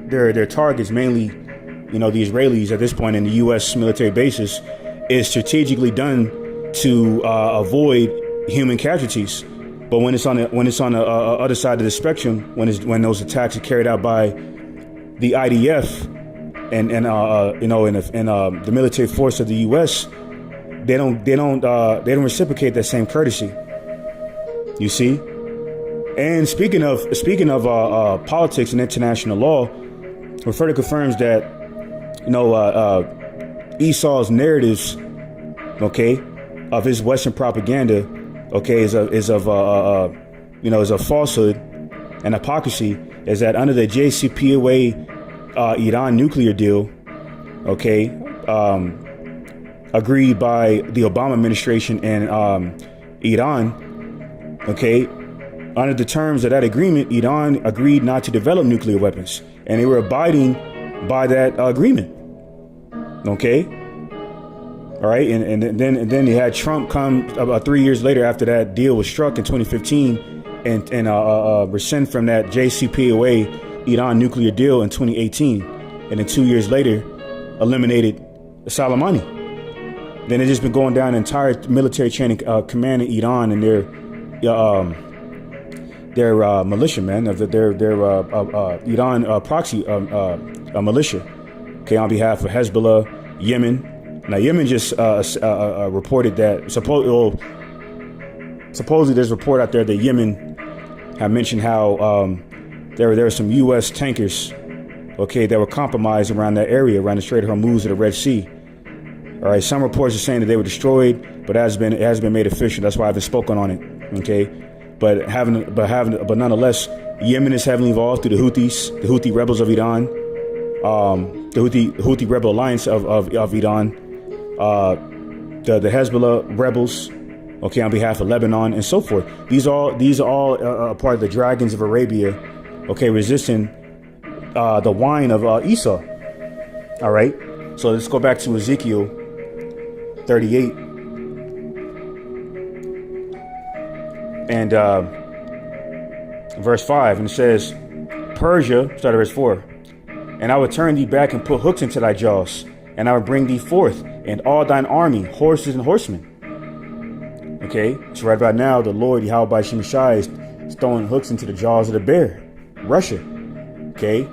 their targets, mainly, the Israelis at this point in the U.S. military bases, is strategically done to avoid human casualties. But when it's on the other side of the spectrum, when those attacks are carried out by the IDF and the military force of the U.S., they don't reciprocate that same courtesy. You see. And speaking of politics and international law, it further confirms that Esau's narratives, okay, of his Western propaganda, okay, is a falsehood and hypocrisy. Is that under the JCPOA Iran nuclear deal, okay, agreed by the Obama administration and Iran, okay, under the terms of that agreement, Iran agreed not to develop nuclear weapons, and they were abiding by that agreement. Okay, all right, and then they had Trump come about 3 years later after that deal was struck in 2015, and rescind from that JCPOA Iran nuclear deal in 2018, and then 2 years later eliminated Soleimani. Then it's just been going down the entire military chain of command in Iran and their militia, man, of their Iran proxy militia, okay, on behalf of Hezbollah, Yemen. Now, Yemen just reported that supposedly there's a report out there that Yemen have mentioned how there were some U.S. tankers, okay, that were compromised around that area, around the Strait of Hormuz or the Red Sea. All right, some reports are saying that they were destroyed, but it hasn't been made official. That's why I haven't spoken on it. Okay, but nonetheless, Yemen is heavily involved through the Houthi rebels of Iran, the Houthi rebel alliance of Iran, the Hezbollah rebels, okay, on behalf of Lebanon and so forth. These are all part of the dragons of Arabia, okay, resisting the wine of Esau. All right, so let's go back to Ezekiel 38 and verse 5, and it says, Persia, start at verse 4, and I will turn thee back and put hooks into thy jaws, and I will bring thee forth, and all thine army, horses and horsemen. Okay, so right about now, the Lord Yahweh Shemashai is throwing hooks into the jaws of the bear, Russia. Okay,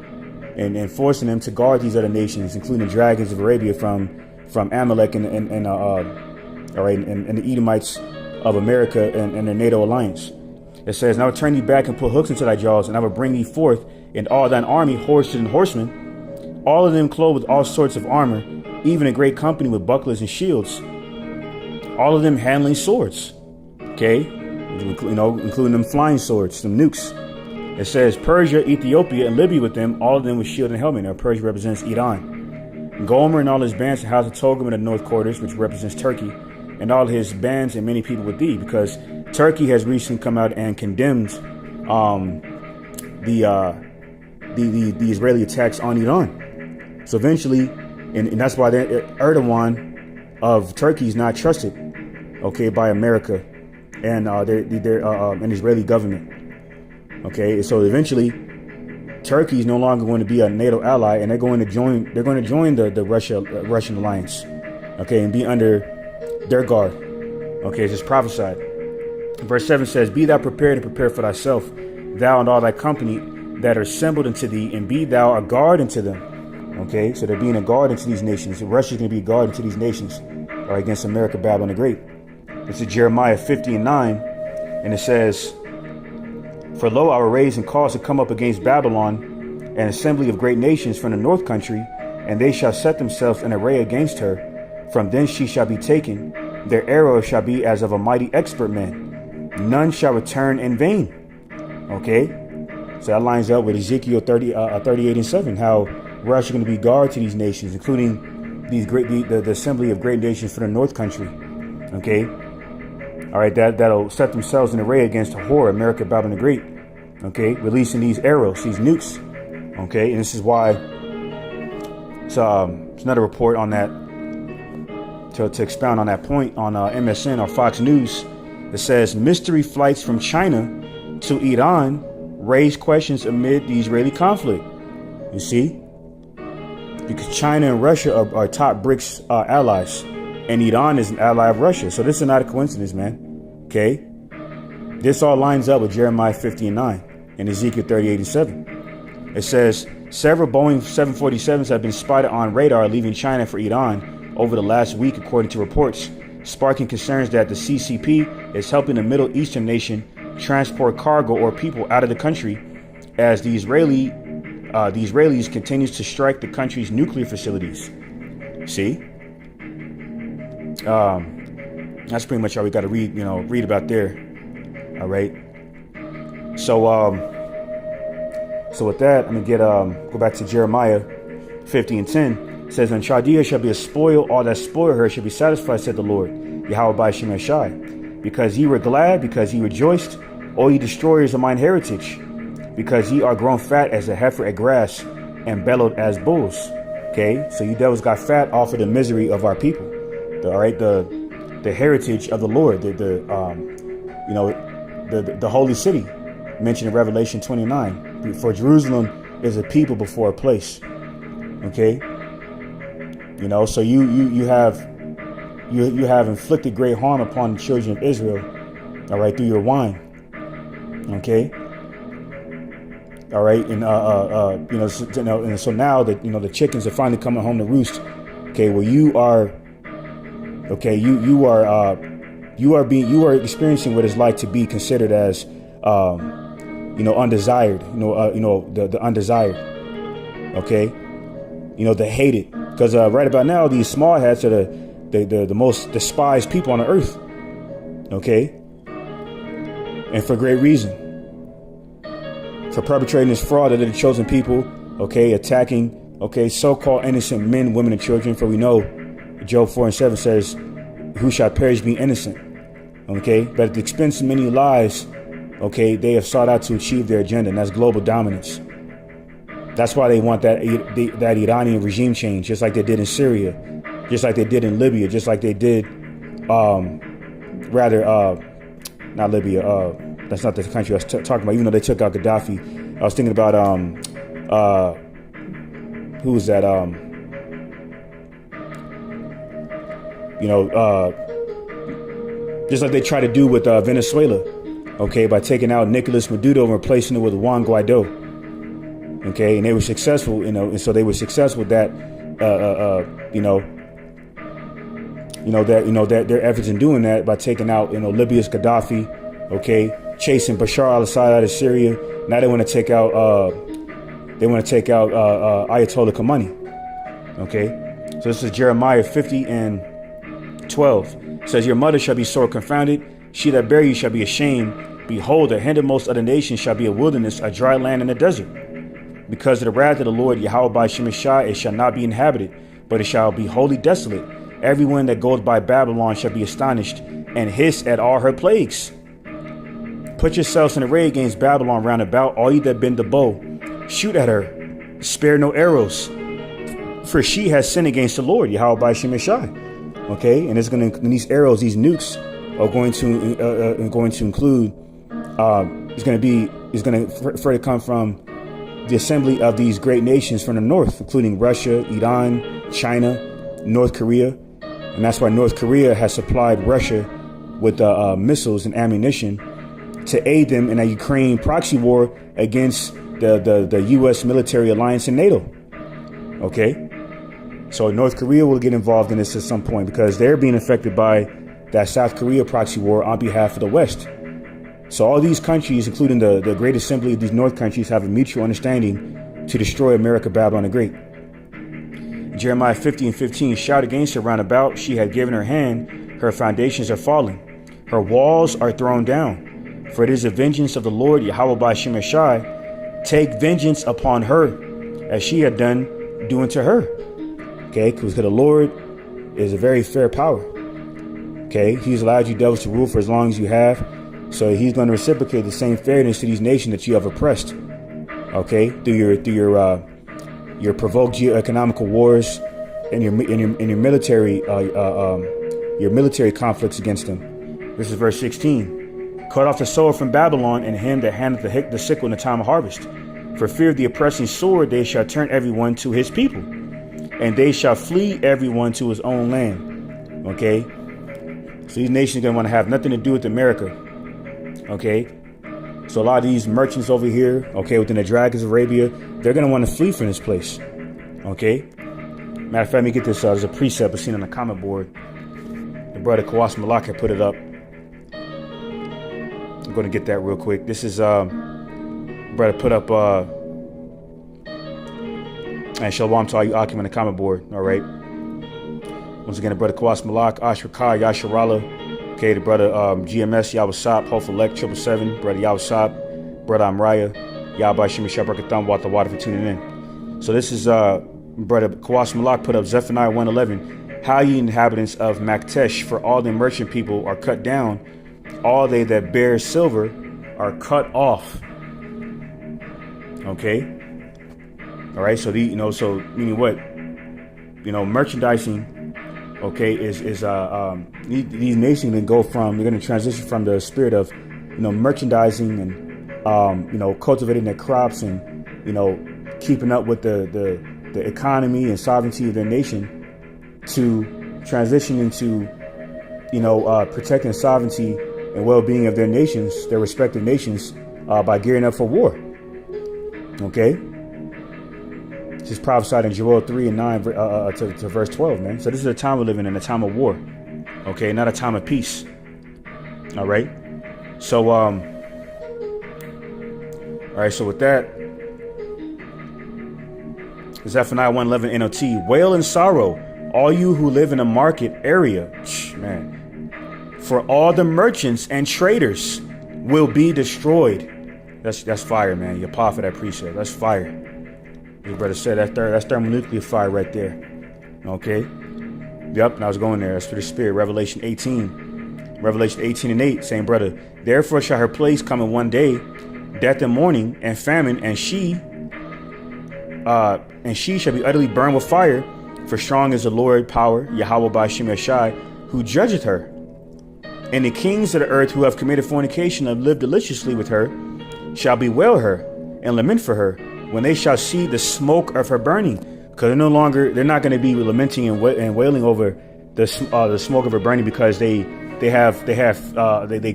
and forcing them to guard these other nations, including the dragons of Arabia from Amalek and the Edomites of America and their NATO alliance. It says, and I will turn thee back and put hooks into thy jaws, and I will bring thee forth, and all thine army, horses and horsemen, all of them clothed with all sorts of armor, even a great company with bucklers and shields, all of them handling swords. Okay, including them flying swords, some nukes. It says Persia, Ethiopia, and Libya with them, all of them with shield and helmet. Now Persia represents Iran. Gomer and all his bands, the house of Togam in the north quarters, which represents Turkey, and all his bands and many people with thee, because Turkey has recently come out and condemned the Israeli attacks on Iran. So eventually, and that's why Erdogan of Turkey is not trusted, okay, by America and an Israeli government. Okay, so eventually, Turkey is no longer going to be a NATO ally, and they're going to join the Russian alliance, okay, and be under their guard. Okay, it's just prophesied. Verse 7 says, Be thou prepared and prepare for thyself, thou and all thy company that are assembled unto thee, and be thou a guard unto them. Okay, so they're being a guard unto these nations. Russia's going to be a guard unto these nations, or against America, Babylon the Great. This is Jeremiah 50:9, and it says, For lo, I will raise and cause to come up against Babylon an assembly of great nations from the north country, and they shall set themselves in array against her. From thence she shall be taken. Their arrow shall be as of a mighty expert man. None shall return in vain. Okay, so that lines up with Ezekiel 38:7, how Russia is going to be guard to these nations, including the assembly of great nations from the north country. Okay, all right, that'll set themselves in array against a whore, America, Babylon the Great. Okay, releasing these arrows, these nukes. Okay, and this is why it's another report on that to expound on that point on MSN or Fox News. It says mystery flights from China to Iran raise questions amid the Israeli conflict. You see, because China and Russia are top BRICS allies, and Iran is an ally of Russia. So this is not a coincidence, man. Okay, this all lines up with Jeremiah 50:9 and Ezekiel 38:7. It says several Boeing 747s have been spotted on radar leaving China for Iran over the last week, according to reports, sparking concerns that the CCP is helping the Middle Eastern nation transport cargo or people out of the country as the Israelis continues to strike the country's nuclear facilities. See, that's pretty much all we got to read about there. All right. So with that, I'm gonna go back to Jeremiah 50:10. It says, And Chaldea shall be a spoil, all that spoil her shall be satisfied, said the Lord, Yahweh by Shemashai. Because ye were glad, because ye rejoiced, O ye destroyers of mine heritage, because ye are grown fat as a heifer at grass, and bellowed as bulls. Okay, so you devils got fat off of the misery of our people. The heritage of the Lord, the holy city, mentioned in Revelation 29. For Jerusalem is a people before a place. Okay, so you have inflicted great harm upon the children of Israel. All right, through your wine. Okay. All right, and so now that the chickens are finally coming home to roost. Okay, well you are you are experiencing what it's like to be considered as undesired. The undesired. Okay, the hated. Because right about now these small hats are the most despised people on the earth. Okay, and for great reason. For perpetrating this fraud of the chosen people, okay, attacking, okay, so-called innocent men, women, and children. For we know, Job 4:7 says, who shall perish be innocent? Okay, but at the expense of many lives, okay, they have sought out to achieve their agenda, and that's global dominance. That's why they want that Iranian regime change, just like they did in Syria, just like they did in Libya, just like they did, not Libya. That's not the country I was talking about. Even though they took out Gaddafi, I was thinking about who was that? Just like they try to do with Venezuela, okay, by taking out Nicolas Maduro and replacing it with Juan Guaido, okay, and they were successful, and so they were successful that, that their efforts in doing that by taking out, Libya's Gaddafi, okay, chasing Bashar al-Assad out of Syria. Now they want to take out, Ayatollah Khamenei, okay. So this is Jeremiah 50:12. It says, your mother shall be sore confounded. She that bare you shall be ashamed. Behold, the hindermost of the nations shall be a wilderness, a dry land and a desert. Because of the wrath of the Lord, Yahweh by Shemeshai, it shall not be inhabited, but it shall be wholly desolate. Everyone that goes by Babylon shall be astonished and hiss at all her plagues. Put yourselves in array against Babylon round about, all ye that bend the bow. Shoot at her, spare no arrows. For she has sinned against the Lord, Yahweh by Shemeshai. Okay, and these arrows, these nukes are going to include. It's going to further come from the assembly of these great nations from the north, including Russia, Iran, China, North Korea, and that's why North Korea has supplied Russia with missiles and ammunition to aid them in a Ukraine proxy war against the U.S. military alliance and NATO. Okay. So North Korea will get involved in this at some point because they're being affected by that South Korea proxy war on behalf of the West. So all these countries, including the Great Assembly of these North countries, have a mutual understanding to destroy America, Babylon the Great. Jeremiah 50:15, shout against her round about. She had given her hand. Her foundations are falling. Her walls are thrown down. For it is the vengeance of the Lord, Yahweh by Shemeshai. Take vengeance upon her as she had done doing to her. Okay, because the Lord is a very fair power. Okay, he's allowed you devils to rule for as long as you have. So he's going to reciprocate the same fairness to these nations that you have oppressed. Okay, through your provoked geoeconomical wars and your military conflicts against them. This is verse 16. Cut off the sword from Babylon and him that handleth the sickle in the time of harvest. For fear of the oppressing sword, they shall turn everyone to his people. And they shall flee everyone to his own land. Okay. So these nations are going to want to have nothing to do with America. Okay. So a lot of these merchants over here, okay, within the Dragons of Arabia, they're going to want to flee from this place. Okay. Matter of fact, let me get this. There's a precept I've seen on the comment board. The brother Kawas Malak had put it up. I'm going to get that real quick. This is, brother put up, and shalom to all you Akim on the comment board. All right. Once again, the brother Kawas Malak, Ashrakar, Yasharala. Okay, the brother GMS, Yawasap, Hopeful Lek, 777, brother Yawasap, brother Amraya, Yahweh Shemeshai Barakatham, Wata Water for tuning in. So this is brother Kawas Malak put up Zephaniah 1:11. How ye inhabitants of Maktesh, for all the merchant people are cut down, all they that bear silver are cut off. Okay. All right, so so meaning what? Merchandising, okay, is these nations can go from, they're going to transition from the spirit of, merchandising and cultivating their crops and keeping up with the economy and sovereignty of their nation to transition into protecting sovereignty and well-being of their nations, their respective nations, by gearing up for war. Okay. This is prophesied in Joel 3:9 to verse 12, man. So this is a time we're living in, a time of war. Okay, not a time of peace. All right. So all right, so with that, Zephaniah 1:11 NOT. Wail and sorrow, all you who live in a market area, man. For all the merchants and traders will be destroyed. That's fire, man. Your paw for that precept. That's fire. Your brother said that's thermonuclear fire right there. Okay. Yep, and I was going there. That's for the spirit. Revelation 18:8, same brother. Therefore shall her place come in one day, death and mourning and famine, and she shall be utterly burned with fire, For strong is the Lord power, Yahweh Ba'ashem Yashai, who judgeth her. And the kings of the earth who have committed fornication and lived deliciously with her shall bewail her and lament for her when they shall see the smoke of her burning. Because they're not going to be lamenting and wailing over the smoke of her burning, because they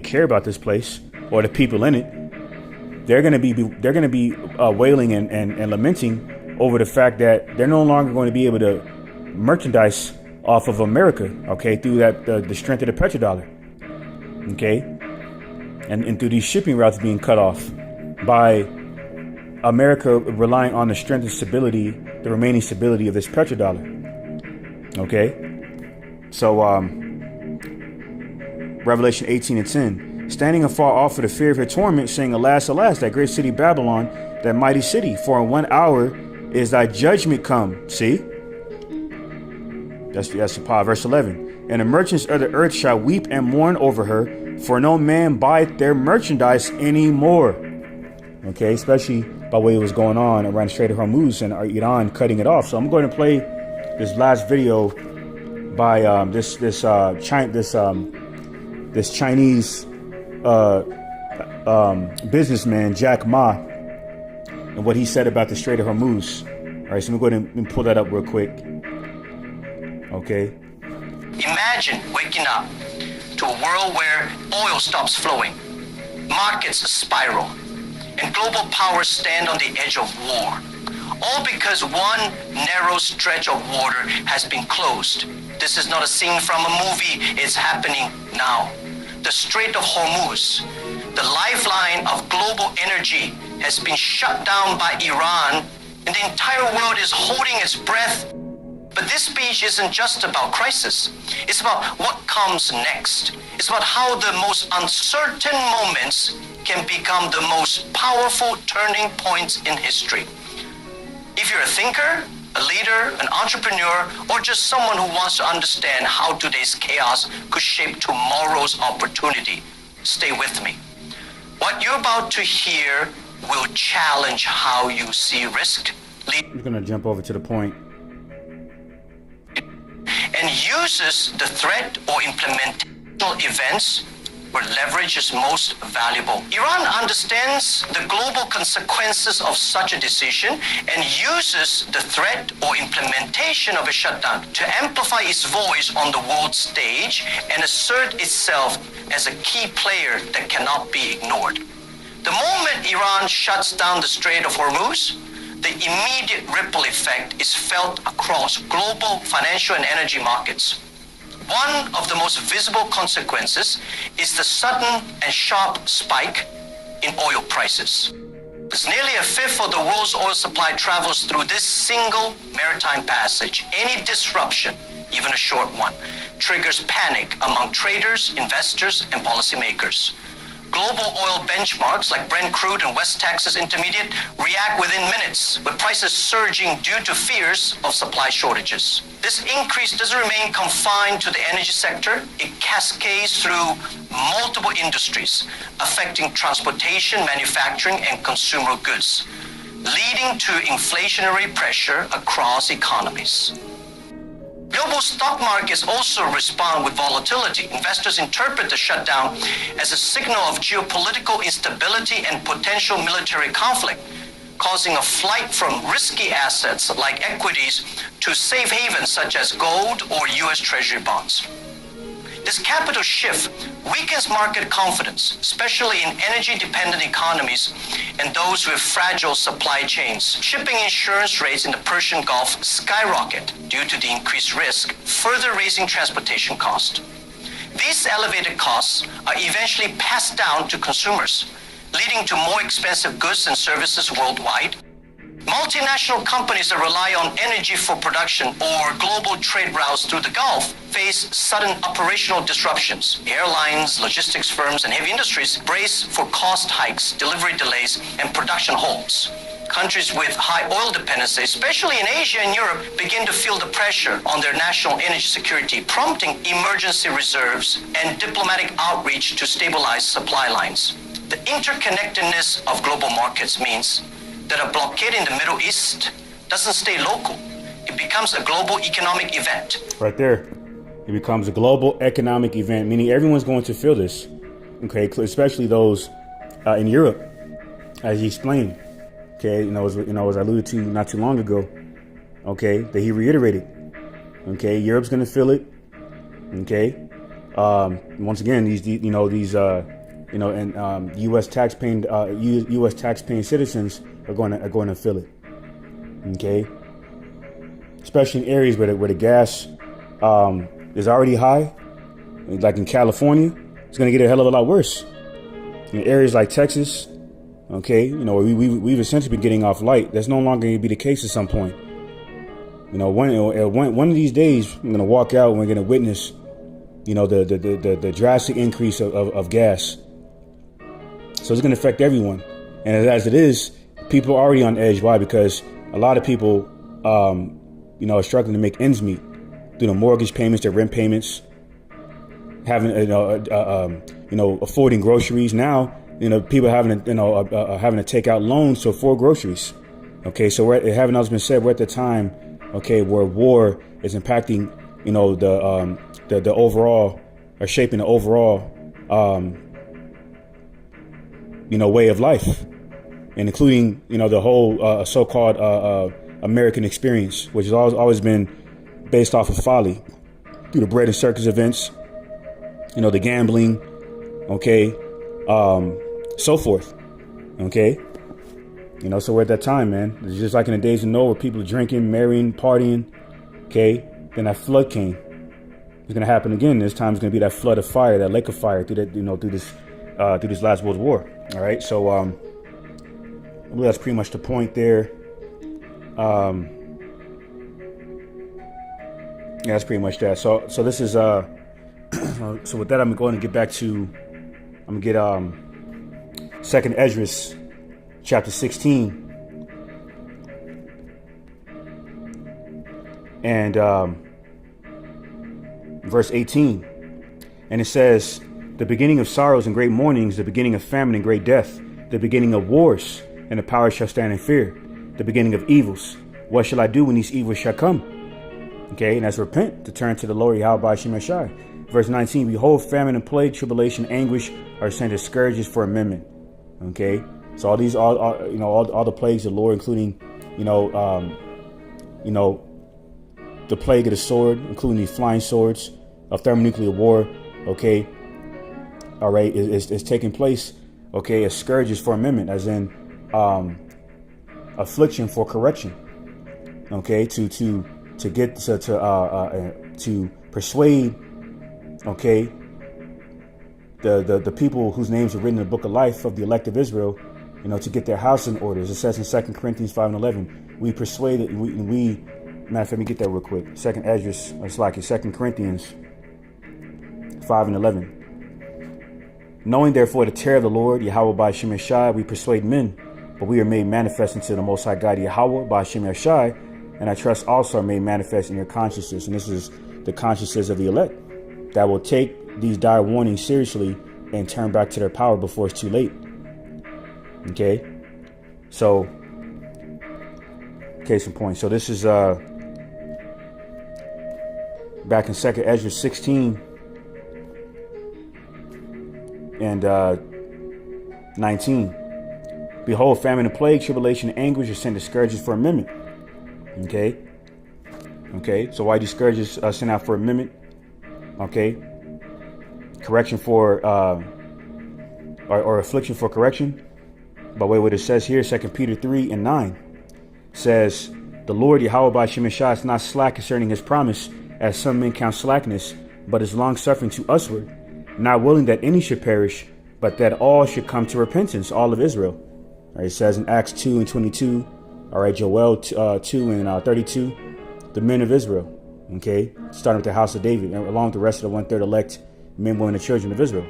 care about this place or the people in it. They're going to be wailing and lamenting over the fact that they're no longer going to be able to merchandise off of America, okay, through the strength of the petrodollar, okay, and through these shipping routes being cut off by America relying on the strength and stability, the remaining stability of this petrodollar, okay. So Revelation 18:10, standing afar off for the fear of her torment, saying, Alas, alas, that great city Babylon, that mighty city, for in 1 hour is thy judgment come. See? That's the part. Verse 11. And the merchants of the earth shall weep and mourn over her, for no man buyeth their merchandise anymore. Okay, especially by way of what's going on around the Strait of Hormuz and Iran cutting it off. So I'm going to play this last video by this Chinese businessman, Jack Ma, and what he said about the Strait of Hormuz. All right, so I'm going to go ahead and pull that up real quick. Okay. Imagine waking up to a world where oil stops flowing, markets spiral, and global powers stand on the edge of war. All because one narrow stretch of water has been closed. This is not a scene from a movie, it's happening now. The Strait of Hormuz, the lifeline of global energy, has been shut down by Iran, and the entire world is holding its breath. But this speech isn't just about crisis. It's about what comes next. It's about how the most uncertain moments can become the most powerful turning points in history. If you're a thinker, a leader, an entrepreneur, or just someone who wants to understand how today's chaos could shape tomorrow's opportunity, stay with me. What you're about to hear will challenge how you see risk. I'm going to jump over to the point. And uses the threat or implementation events where leverage is most valuable. Iran understands the global consequences of such a decision and uses the threat or implementation of a shutdown to amplify its voice on the world stage and assert itself as a key player that cannot be ignored. The moment Iran shuts down the Strait of Hormuz, the immediate ripple effect is felt across global financial and energy markets. One of the most visible consequences is the sudden and sharp spike in oil prices. As nearly a fifth of the world's oil supply travels through this single maritime passage, any disruption, even a short one, triggers panic among traders, investors, and policymakers. Global oil benchmarks like Brent crude and West Texas Intermediate react within minutes, with prices surging due to fears of supply shortages. This increase doesn't remain confined to the energy sector. It cascades through multiple industries, affecting transportation, manufacturing, and consumer goods, leading to inflationary pressure across economies. Global stock markets also respond with volatility. Investors interpret the shutdown as a signal of geopolitical instability and potential military conflict, causing a flight from risky assets like equities to safe havens such as gold or U.S. Treasury bonds. This capital shift weakens market confidence, especially in energy-dependent economies and those with fragile supply chains. Shipping insurance rates in the Persian Gulf skyrocket due to the increased risk, further raising transportation costs. These elevated costs are eventually passed down to consumers, leading to more expensive goods and services worldwide. Multinational companies that rely on energy for production or global trade routes through the Gulf face sudden operational disruptions. Airlines, logistics firms, and heavy industries brace for cost hikes, delivery delays, and production halts. Countries with high oil dependency, especially in Asia and Europe, begin to feel the pressure on their national energy security, prompting emergency reserves and diplomatic outreach to stabilize supply lines. The interconnectedness of global markets means that a blockade in the Middle East doesn't stay local. It it becomes a global economic event. Right there. It becomes a global economic event, meaning everyone's going to feel this. Okay, especially those in Europe, as he explained. Okay, as I alluded to not too long ago. Okay, that he reiterated. Okay, Europe's going to feel it. Okay, once again, these U.S. tax-paying citizens are going to feel it. Okay, especially in areas where the gas is already high, like in California, it's going to get a hell of a lot worse. In areas like Texas, okay, we've essentially been getting off light. That's no longer going to be the case at some point. One of these days, I'm going to walk out and we're going to witness, the drastic increase of gas. So it's going to affect everyone. And as it is, people are already on edge. Why? Because a lot of people, are struggling to make ends meet through the mortgage payments, their rent payments, having, affording groceries. Now, people having to take out loans to afford groceries. Okay, so having else been said, we're at the time, okay, where war is impacting, the overall, or shaping the overall, way of life, and including, the whole so-called American experience, which has always been based off of folly, through the bread and circus events, the gambling, okay, so forth, okay. So we're at that time, man. It's just like in the days of Noah, where people are drinking, marrying, partying, okay. Then that flood came. It's gonna happen again. This time it's gonna be that flood of fire, that lake of fire through that, through this last World War. All right, so I believe that's pretty much the point there. Yeah, that's pretty much that. So this is so with that, I'm going to get back to, I'm gonna get 2nd Esdras chapter 16 and verse 18, and it says, the beginning of sorrows and great mournings, the beginning of famine and great death, the beginning of wars, and the power shall stand in fear, the beginning of evils. What shall I do when these evils shall come? Okay, and that's repent, to turn to the Lord Yahweh by Shem Yashai. Verse 19, behold, famine and plague, tribulation, anguish are sent as scourges for amendment. Okay, so all the plagues of the Lord, including, the plague of the sword, including the flying swords of thermonuclear war, okay, all right, is taking place, okay, as scourges for amendment, as in affliction for correction, okay, to persuade, okay, the people whose names are written in the book of life of the elect of Israel, to get their house in order. As it says in 2 Corinthians 5:11, we persuaded, we matter of fact, let me get that real quick. 2nd Esdras, it's like 2 Corinthians 5:11. Knowing therefore the terror of the Lord, Yahweh by Shem Yashai, we persuade men, but we are made manifest unto the Most High God, Yahweh by Shem Yashai, and I trust also are made manifest in your consciousness. And this is the consciousness of the elect that will take these dire warnings seriously and turn back to their power before it's too late. Okay, so case in point. So this is back in 2nd Esdras 16 and 19. Behold, famine and plague, tribulation and anguish are sent as scourges for amendment. Okay. So why do scourges sent out for amendment? Okay. Correction for or affliction for correction. By way of what it says here, 2 Peter 3:9 says, the Lord Yahweh by Shem Yashai is not slack concerning his promise, as some men count slackness, but is long suffering to usward, not willing that any should perish, but that all should come to repentance, all of Israel. All right, it says in Acts 2:22, all right, Joel 2:32, the men of Israel, okay, starting with the house of David, along with the rest of the 1/3 elect men, women, and children of Israel.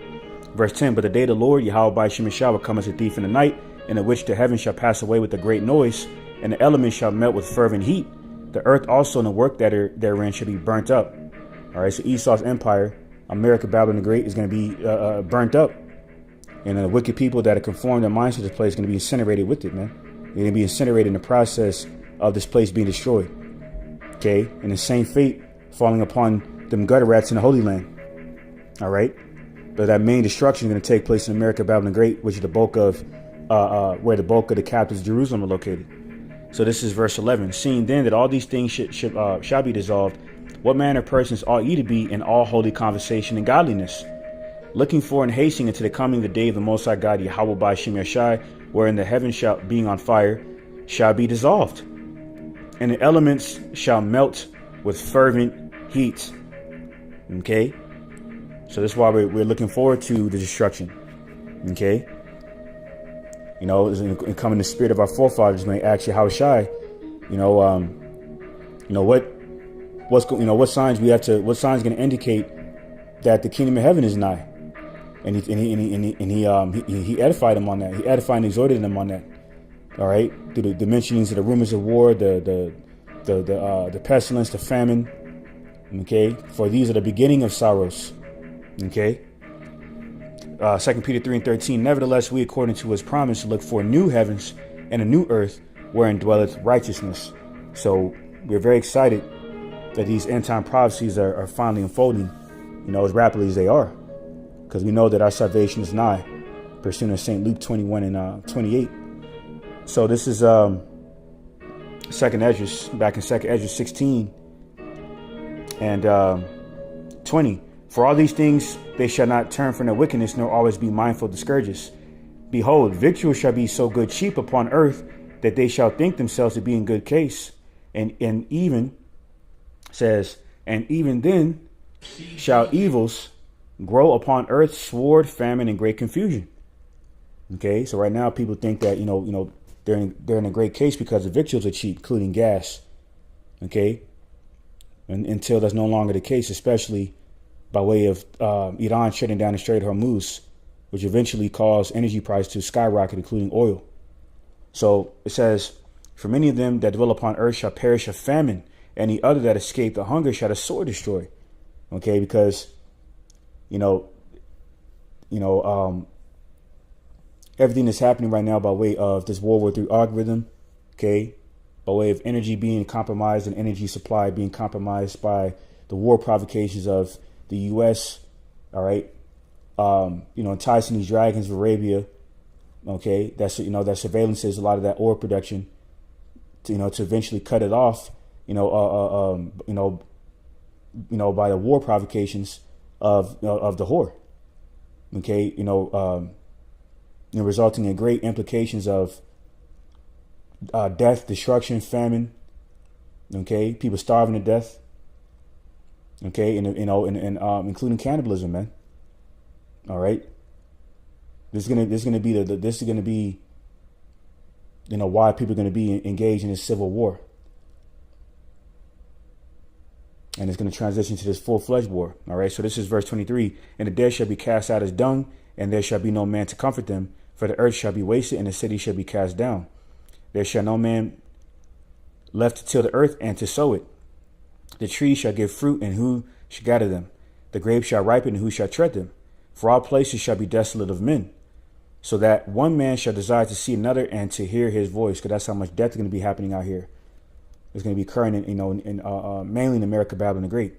Verse 10, but the day of the Lord, Yahweh by Shem Yashai, will come as a thief in the night, in which the heavens shall pass away with a great noise, and the elements shall melt with fervent heat. The earth also and the work therein shall be burnt up. All right, so Esau's empire, America, Babylon the Great, is going to be burnt up. And the wicked people that have conformed their minds to this place is going to be incinerated with it, man. They're going to be incinerated in the process of this place being destroyed. Okay, and the same fate falling upon them gutter rats in the Holy Land. All right, but that main destruction is going to take place in America, Babylon the Great, which is the bulk of where the bulk of the captives of Jerusalem are located. So this is verse 11. Seeing then that all these things shall be dissolved, what manner of persons ought ye to be in all holy conversation and godliness, looking for and hastening into the coming of the day of the Most High God, Yahweh by Shem Yashai, wherein the heavens shall, being on fire, shall be dissolved, and the elements shall melt with fervent heat. Okay, so that's why we're looking forward to the destruction. Okay, you know, in coming the spirit of our forefathers, may ask you how shy, what signs we have to, what signs going to indicate that the kingdom of heaven is nigh, and he edified them on that. He edified and exhorted them on that. All right, through the mentionings of the rumors of war, the pestilence, the famine. Okay, for these are the beginning of sorrows. Okay. 2 Peter 3:13. Nevertheless, we, according to his promise, look for new heavens and a new earth wherein dwelleth righteousness. So we're very excited that these end time prophecies are finally unfolding, as rapidly as they are, because we know that our salvation is nigh, pursuant to St. Luke 21 and 28. So this is Second Esdras, back in 2nd Esdras 16 and 20. For all these things they shall not turn from their wickedness, nor always be mindful of the scourges. Behold, victuals shall be so good cheap upon earth, that they shall think themselves to be in good case. And even says, and even then shall evils grow upon earth, sword, famine, and great confusion. Okay, so right now people think that they're in a great case because the victuals are cheap, including gas. Okay, and until that's no longer the case, especially by way of Iran shutting down the Strait of Hormuz, which eventually caused energy prices to skyrocket, including oil. So it says, for many of them that dwell upon earth shall perish of famine, and the other that escape the hunger shall the sword destroy. Okay, because everything that's happening right now by way of this World War III algorithm, okay, by way of energy being compromised and energy supply being compromised by the war provocations of the U.S., all right, enticing these dragons of Arabia, okay, that surveillance is a lot of that oil production, to eventually cut it off, by the war provocations of the whore, okay, resulting in great implications of death, destruction, famine, okay, people starving to death. Okay, and including cannibalism, man. All right, this is gonna be why people are gonna be engaged in this civil war, and it's gonna transition to this full-fledged war. All right, so this is verse 23. And the dead shall be cast out as dung, and there shall be no man to comfort them, for the earth shall be wasted, and the city shall be cast down. There shall no man left to till the earth and to sow it. The trees shall give fruit, and who shall gather them? The grapes shall ripen, and who shall tread them? For all places shall be desolate of men, so that one man shall desire to see another and to hear his voice. Because that's how much death is going to be happening out here. It's going to be occurring mainly in America, Babylon the Great.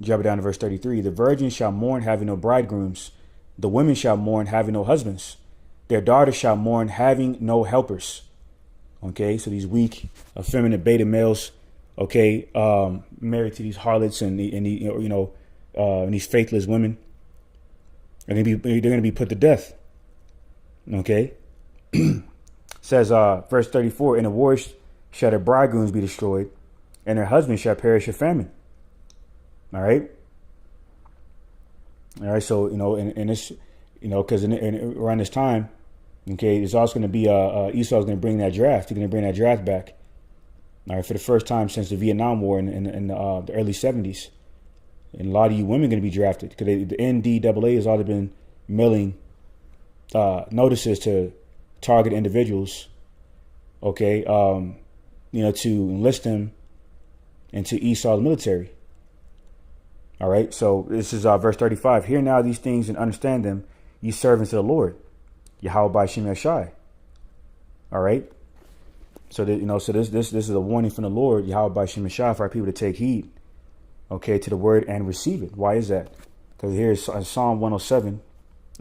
Jump down to verse 33. The virgins shall mourn, having no bridegrooms. The women shall mourn, having no husbands. Their daughters shall mourn, having no helpers. Okay, so these weak, effeminate beta males, okay, married to these harlots and these faithless women, they're gonna be put to death. Okay, says verse 34, and the wars shall their bridegrooms be destroyed, and their husbands shall perish of famine. All right. So and it's because around this time, okay, there's also going to be Esau's going to bring that draft. He's going to bring that draft back. All right, for the first time since the Vietnam War in the early 70s. And a lot of you women are going to be drafted because the NDAA has already been mailing notices to target individuals, okay, to enlist them into Esau's military. All right, so this is verse 35. Hear now these things and understand them, ye servants of the Lord, Yahweh by Shem Yashai. All right. So that, so this is a warning from the Lord, Yahweh by Shem Shah, for our people to take heed, okay, to the word and receive it. Why is that? Because here's Psalm 107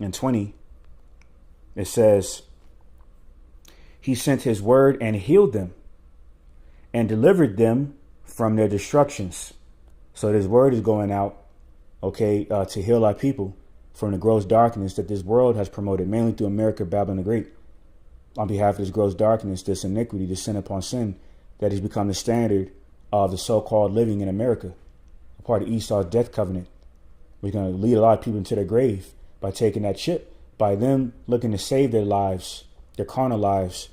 and 20. It says, He sent His word and healed them and delivered them from their destructions. So this word is going out, okay, to heal our people from the gross darkness that this world has promoted, mainly through America, Babylon the Great. On behalf of this gross darkness, this iniquity, this sin upon sin, that has become the standard of the so-called living in America, a part of Esau's death covenant. We're going to lead a lot of people into their grave by taking that chip, by them looking to save their lives, their carnal lives,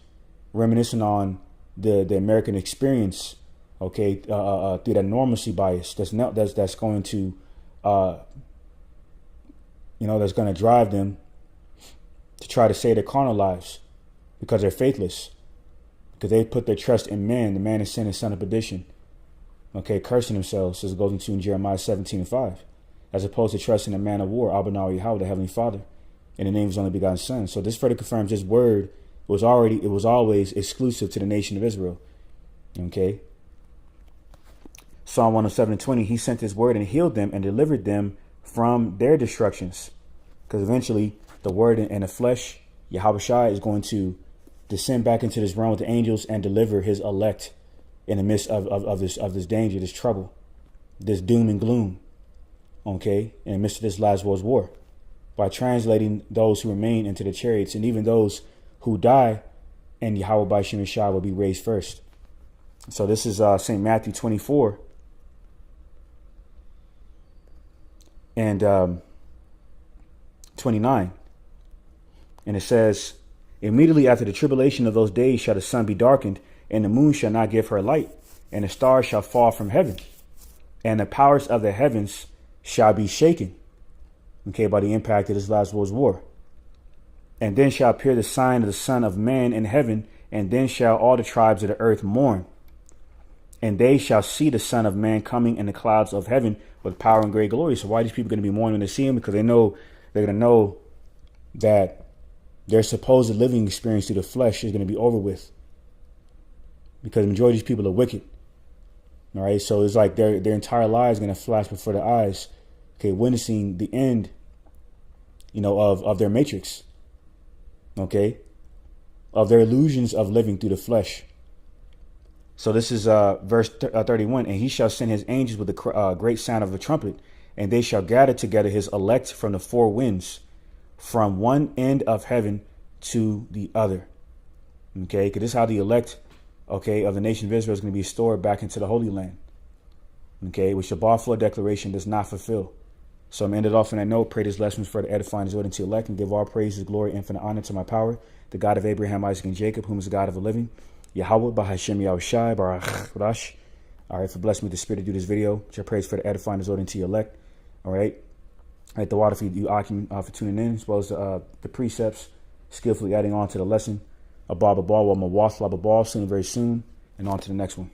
reminiscing on the American experience, okay, through that normalcy bias that's going to, that's going to drive them to try to save their carnal lives. Because they're faithless, because they put their trust in man, the man of sin and son of perdition, okay, cursing themselves, as it goes into in Jeremiah 17:5, as opposed to trusting the man of war, Abba Yahweh, the Heavenly Father, in the name of His only begotten Son. So this further confirms this word was always exclusive to the nation of Israel, okay. Psalm 107:20, He sent His word and healed them and delivered them from their destructions, because eventually the word in the flesh, Yahweh Shai, is going to descend back into this realm with the angels and deliver His elect in the midst of this danger, this trouble, this doom and gloom, okay, in the midst of this last world's war, by translating those who remain into the chariots, and even those who die, and Yahweh by Shem Shai will be raised first. So this is St. Matthew 24 and 29, and it says, Immediately after the tribulation of those days shall the sun be darkened, and the moon shall not give her light, and the stars shall fall from heaven, and the powers of the heavens shall be shaken, okay, by the impact of this last world's war. And then shall appear the sign of the Son of Man in heaven, and then shall all the tribes of the earth mourn. And they shall see the Son of Man coming in the clouds of heaven with power and great glory. So why are these people going to be mourning when they see Him? Because they're going to know that their supposed living experience through the flesh is going to be over with, because the majority of these people are wicked. All right, so it's like their entire lives going to flash before their eyes, okay, witnessing the end, of their matrix, okay, of their illusions of living through the flesh. So this is verse 31, and He shall send His angels with the great sound of a trumpet, and they shall gather together His elect from the four winds, from one end of heaven to the other. Okay, because this is how the elect, okay, of the nation of Israel is going to be stored back into the Holy Land. Okay, which the Balfour Declaration does not fulfill. So I'm ended off on that note. Pray this lesson for the edifying exhorting to elect, and give all praises, glory, infinite honor to my power, the God of Abraham, Isaac, and Jacob, whom is the God of the living, Yahweh, Bahashem Yahweh Shai, Barach Rash. All right, for blessing me with the spirit to do this video, which I praise for the edifying exhorting to your elect. All right. At the water for you, Akim, for tuning in, as well as the precepts, skillfully adding on to the lesson. Abba Ball, Mawaf, Labba Ball, soon, very soon, and on to the next one.